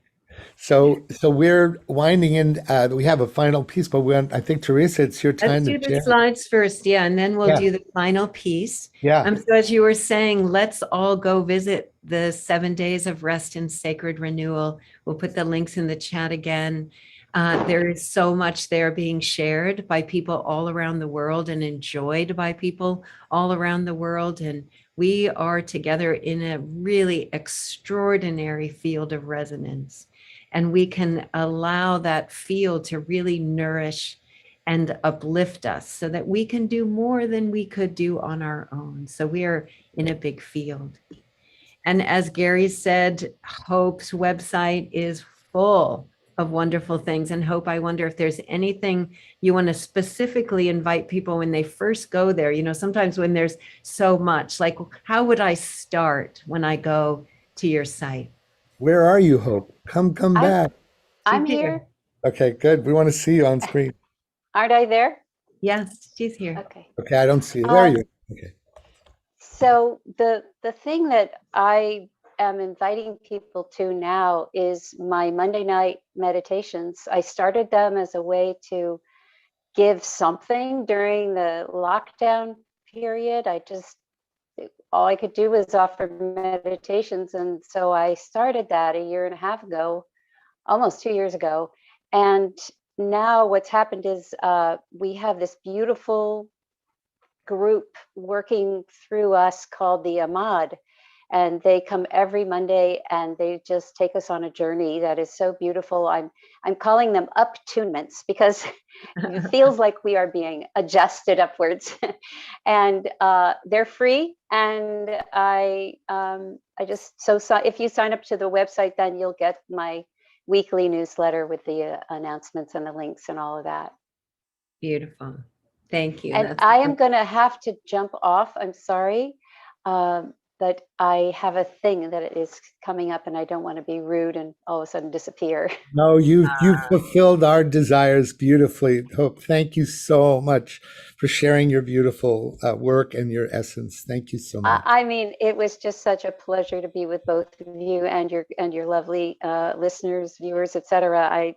So we're winding in. We have a final piece, but I think, Teresa, it's your time. Let's do the slides first, yeah, and then we'll do the final piece. Yeah. So as you were saying, let's all go visit the 7 days of rest and sacred renewal. We'll put the links in the chat again. There is so much there being shared by people all around the world and enjoyed by people all around the world. And we are together in a really extraordinary field of resonance. And we can allow that field to really nourish and uplift us so that we can do more than we could do on our own. So we are in a big field. And as Gary said, Hope's website is full of wonderful things. And Hope, I wonder if there's anything you want to specifically invite people when they first go there. You know, sometimes when there's so much, like, how would I start when I go to your site? Where are you, Hope? Come back. I'm here. Okay, good. We want to see you on screen. Aren't I there? Yes, she's here. Okay. Okay, I don't see you. There you are. Okay. So the thing that I am inviting people to now is my Monday night meditations. I started them as a way to give something during the lockdown period. All I could do was offer meditations. And so I started that a year and a half ago, almost 2 years ago. And now what's happened is we have this beautiful group working through us called the Ahmad. And they come every Monday and they just take us on a journey that is so beautiful. I'm calling them up-tunements because it feels like we are being adjusted upwards. And they're free. And if you sign up to the website, then you'll get my weekly newsletter with the announcements and the links and all of that. Beautiful. Thank you. And I am going to have to jump off. I'm sorry. But I have a thing that is coming up and I don't want to be rude and all of a sudden disappear. No, you've fulfilled our desires beautifully, Hope. Thank you so much for sharing your beautiful work and your essence. Thank you so much. I mean, it was just such a pleasure to be with both of you and your lovely listeners, viewers, etc.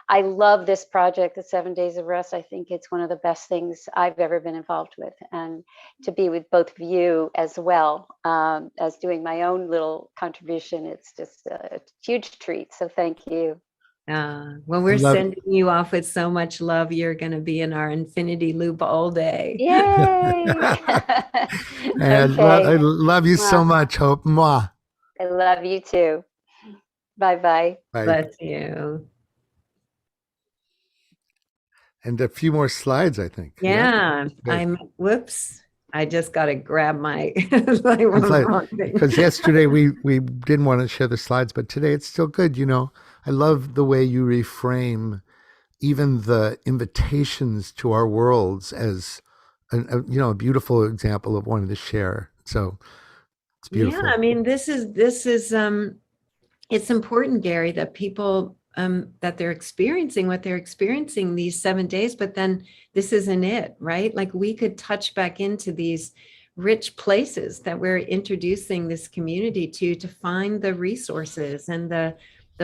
I love this project, the 7 Days of Rest. I think it's one of the best things I've ever been involved with. And to be with both of you as well as doing my own little contribution, it's just a huge treat. So thank you. Well, we're sending you off with so much love. You're going to be in our infinity loop all day. Yay! And I love you so much, Hope. Mwah. I love you too. Bye-bye. Bye. Bless you. And a few more slides, I think. Yeah. Whoops. I just got to grab my because yesterday we didn't want to share the slides, but today it's still good. You know, I love the way you reframe even the invitations to our worlds as a beautiful example of wanting to share. So it's beautiful. Yeah, I mean, this is it's important, Gary, that people that they're experiencing what they're experiencing these 7 days, but then this isn't it, right? Like we could touch back into these rich places that we're introducing this community to find the resources and the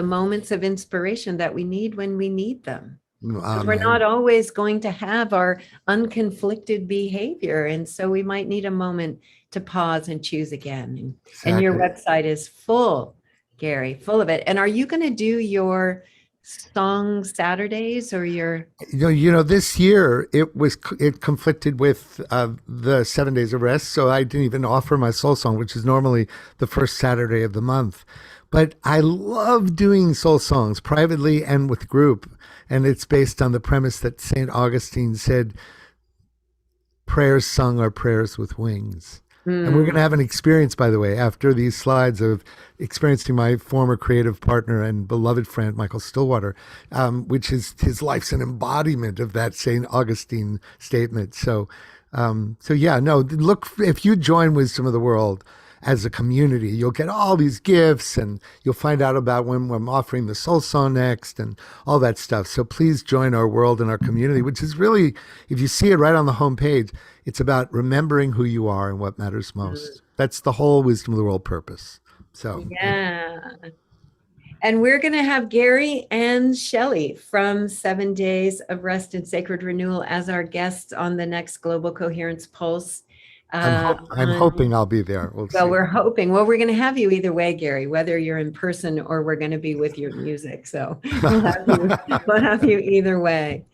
moments of inspiration that we need when we need them. We're not always going to have our unconflicted behavior. And so we might need a moment to pause and choose again. Exactly. And your website is full, Gary, full of it. And are you going to do your song Saturdays or your? This year it conflicted with the 7 days of rest, so I didn't even offer my soul song, which is normally the first Saturday of the month. But I love doing soul songs privately and with group, and it's based on the premise that Saint Augustine said, "Prayers sung are prayers with wings." And we're going to have an experience, by the way, after these slides of experiencing my former creative partner and beloved friend, Michael Stillwater, which is his life's an embodiment of that St. Augustine statement. So yeah, no, look, if you join Wisdom of the World as a community, you'll get all these gifts and you'll find out about when I'm offering the soul song next and all that stuff. So please join our world and our community, which is really, if you see it right on the homepage, it's about remembering who you are and what matters most. That's the whole Wisdom of the World purpose. So yeah. And we're going to have Gary and Shelley from 7 Days of Rest and Sacred Renewal as our guests on the next Global Coherence Pulse. I'm hoping I'll be there. We'll see. We're hoping. Well, we're going to have you either way, Gary, whether you're in person or we're going to be with your music. So we'll have you either way.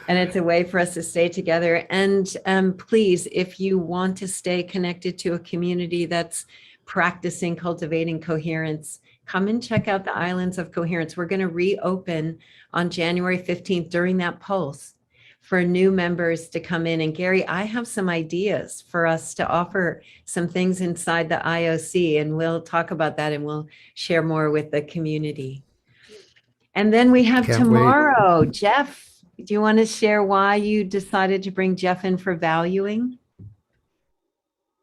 And it's a way for us to stay together. And please, if you want to stay connected to a community that's practicing cultivating coherence, come and check out the Islands of Coherence. We're going to reopen on January 15th during that pulse for new members to come in. And Gary, I have some ideas for us to offer some things inside the IOC, and we'll talk about that and we'll share more with the community. And then we have tomorrow, Jeff. Do you want to share why you decided to bring Jeff in for valuing?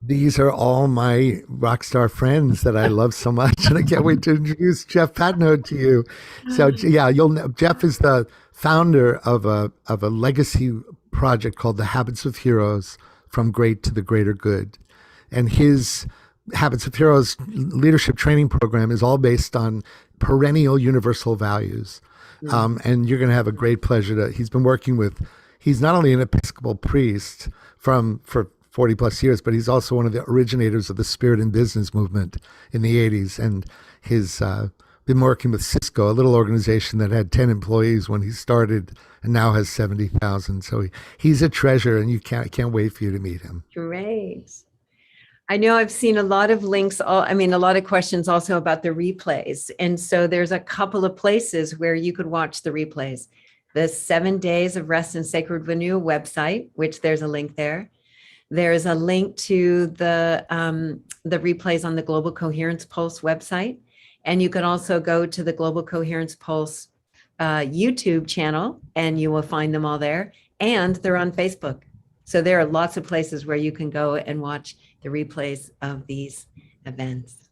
These are all my rock star friends that I love so much, and I can't wait to introduce Jeff Pattner to you. So yeah, you'll know Jeff is the founder of a legacy project called the Habits of Heroes: From Great to the Greater Good, and his Habits of Heroes leadership training program is all based on perennial universal values. And you're going to have a great pleasure he's been working with. He's not only an Episcopal priest for 40 plus years, but he's also one of the originators of the Spirit in Business movement in the 80s. And he's been working with Cisco, a little organization that had 10 employees when he started and now has 70,000. So he's a treasure, and can't wait for you to meet him. Great. I know I've seen a lot of links, a lot of questions also about the replays. And so there's a couple of places where you could watch the replays. The 7 Days of Rest and Sacred Renewal website, which there's a link there. There's a link to the replays on the Global Coherence Pulse website. And you can also go to the Global Coherence Pulse YouTube channel, and you will find them all there. And they're on Facebook. So there are lots of places where you can go and watch the replays of these events.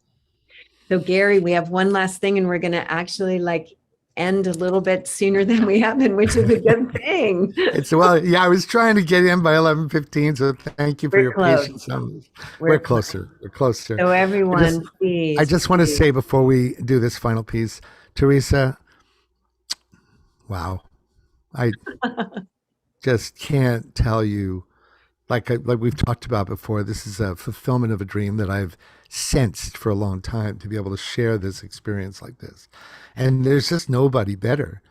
So Gary, we have one last thing, and we're going to actually end a little bit sooner than we have been, which is a good thing. I was trying to get in by 11:15, so thank you for your patience on this. We're closer. We're closer. So everyone, please. I just want to say before we do this final piece, Teresa, wow, I just can't tell you. Like we've talked about before, this is a fulfillment of a dream that I've sensed for a long time, to be able to share this experience like this. And there's just nobody better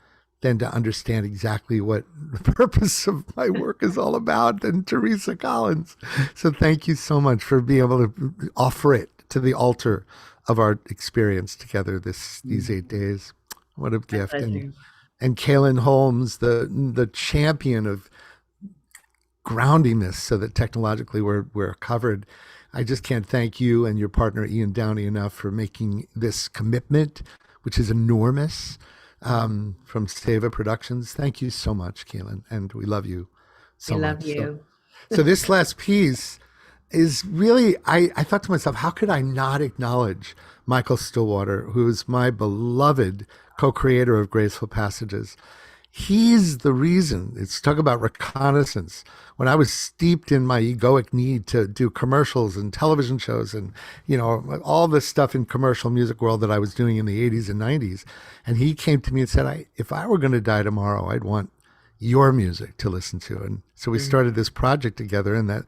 than to understand exactly what the purpose of my work is all about than Teresa Collins. So thank you so much for being able to offer it to the altar of our experience together these 8 days. What a gift. And Kaylin Holmes, the champion of grounding this so that technologically we're covered. I just can't thank you and your partner Ian Downey enough for making this commitment, which is enormous, from Seva Productions. Thank you so much, Kaylin, and we love you so much. We love you. So this last piece is really, I thought to myself, how could I not acknowledge Michael Stillwater, who is my beloved co-creator of Graceful Passages. He's the reason. It's talk about reconnaissance. When I was steeped in my egoic need to do commercials and television shows and, all this stuff in commercial music world that I was doing in the 80s and 90s. And he came to me and said, if I were going to die tomorrow, I'd want your music to listen to. And so we started this project together, and that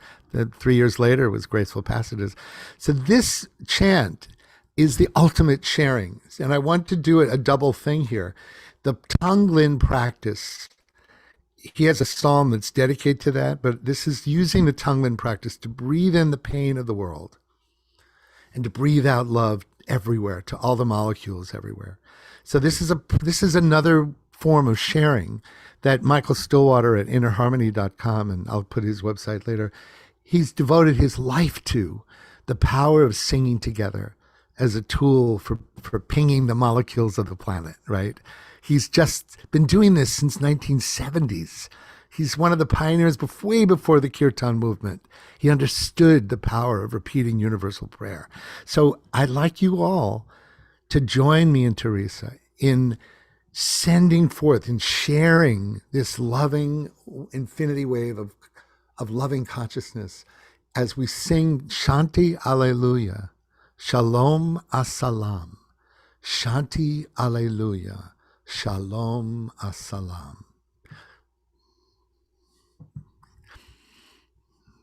3 years later was Graceful Passages. So this chant is the ultimate sharing. And I want to do a double thing here. The Tonglen practice, he has a psalm that's dedicated to that, but this is using the Tonglen practice to breathe in the pain of the world and to breathe out love everywhere, to all the molecules everywhere. So this is another form of sharing that Michael Stillwater at innerharmony.com, and I'll put his website later, he's devoted his life to the power of singing together as a tool for pinging the molecules of the planet, right? He's just been doing this since 1970s. He's one of the pioneers way before the Kirtan movement. He understood the power of repeating universal prayer. So I'd like you all to join me and Teresa in sending forth and sharing this loving infinity wave of loving consciousness as we sing Shanti Alleluia, Shalom Asalam, Shanti Alleluia, Shalom Asalam.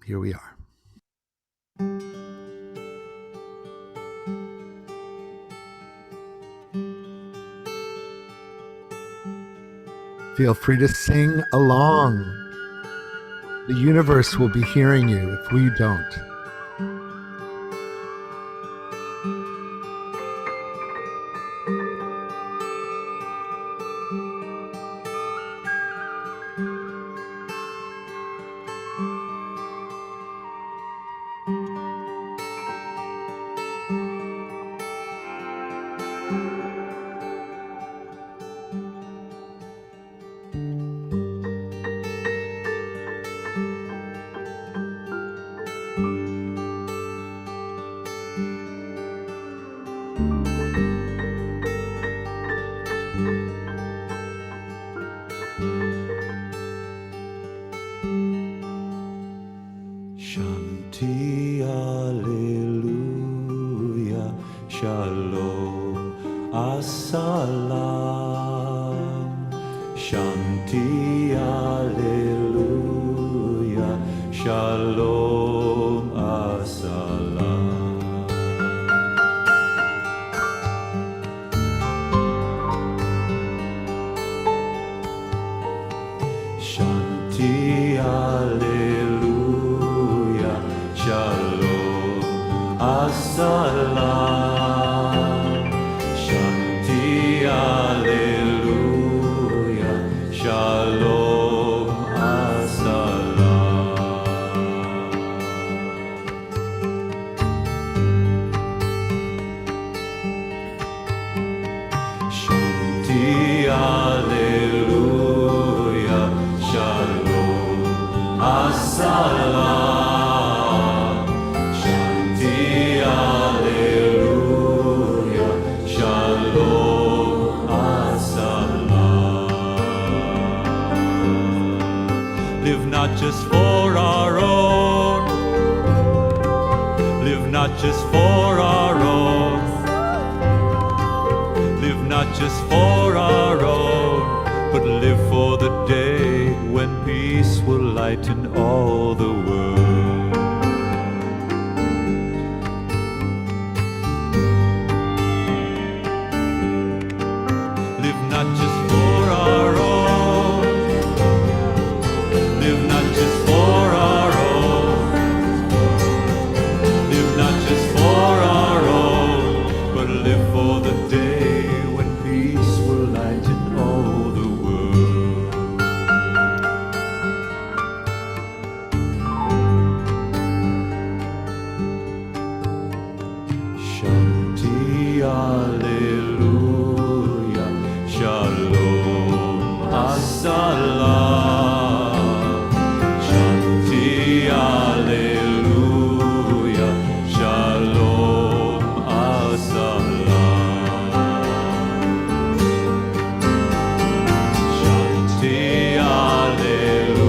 Here we are. Feel free to sing along. The universe will be hearing you if we don't. Shanti Alleluia, Shalom Assalam. Shanti Alleluia, Shalom Assalam. Shanti Alleluia, Shalom Assalam. Shanti Alleluia, Shalom Assalam. Shanti Alleluia, Shalom Assalam. Shanti Alleluia, Shalom Assalam. Live not just for our own, live not just for our own, live not just for our own, but live for the day when peace will lighten all the world. Live not just for our own, live not just for our own, live not just for our own, but live for the day when peace will lighten all the world. Shanti Alleluia, Shalom Assalam. Shanti Alleluia, Shalom Assalam. Shanti Alleluia,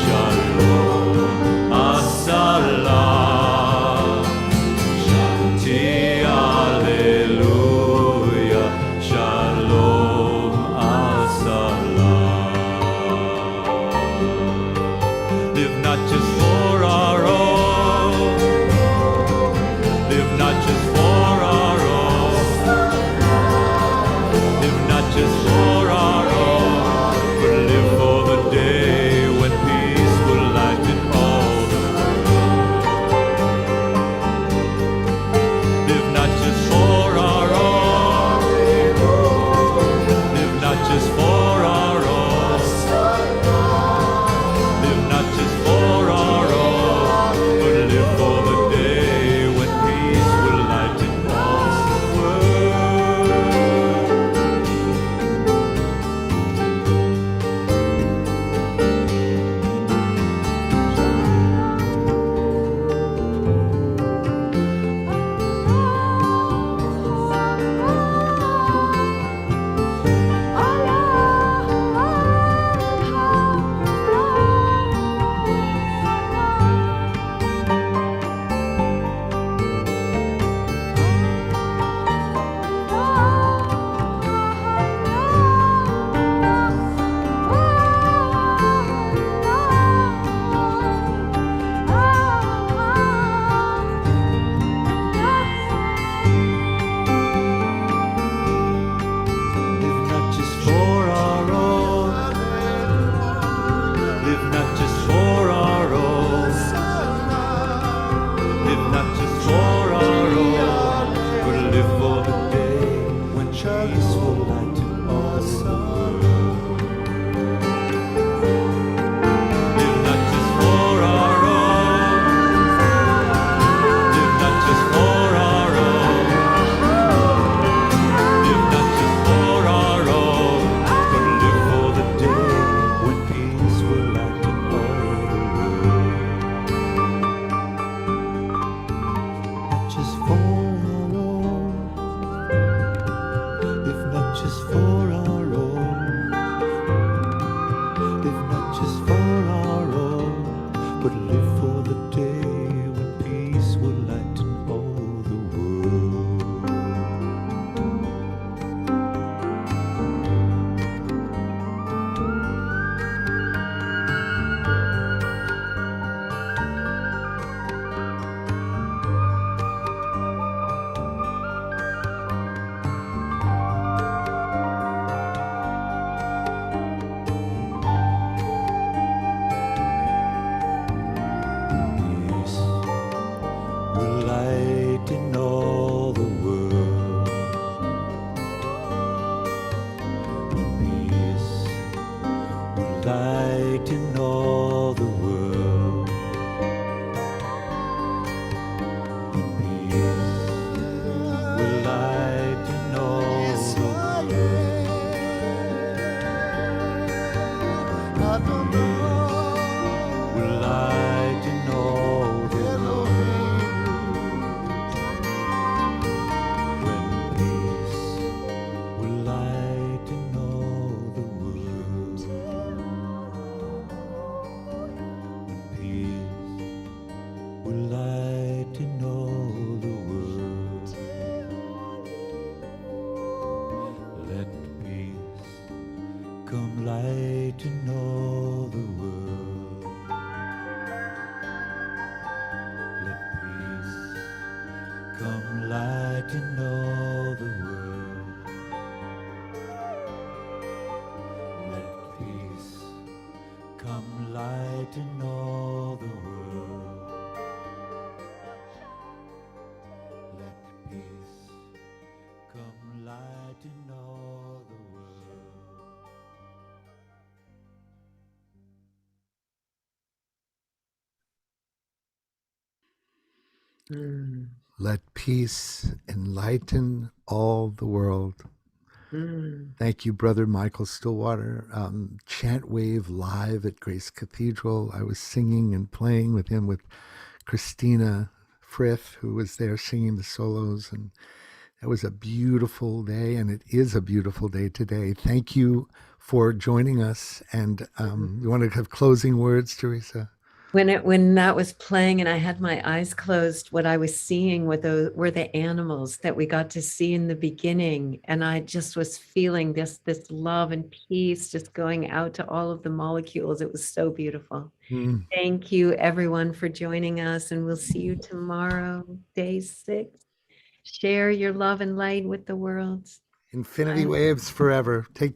Shalom Assalam. Shanti Alleluia, just for our own, if not just for our own, if not just for our own, but live for the day when peace will lighten all the world. Peace will lighten all the world. Peace will lighten all the world. Peace will lighten all the world. Will lighten all the world. When peace will lighten all the world. When peace will lighten all the world. Let peace come lighten all the world. Let peace come lighten all the world. Let peace come lighten all the world. Let peace come lighten all the world. Mm, Let peace enlighten all the world. mm. Thank you, Brother Michael Stillwater. Chant Wave live at Grace Cathedral. I was singing and playing with him with Christina Frith, who was there singing the solos. And it was a beautiful day, and it is a beautiful day today. Thank you for joining us. And you want to have closing words, Teresa? When that was playing and I had my eyes closed, what I was seeing were the animals that we got to see in the beginning, and I just was feeling this love and peace just going out to all of the molecules. It was so beautiful. Mm. Thank you, everyone, for joining us, and we'll see you tomorrow, day 6. Share your love and light with the world. Infinity Bye. waves forever. Take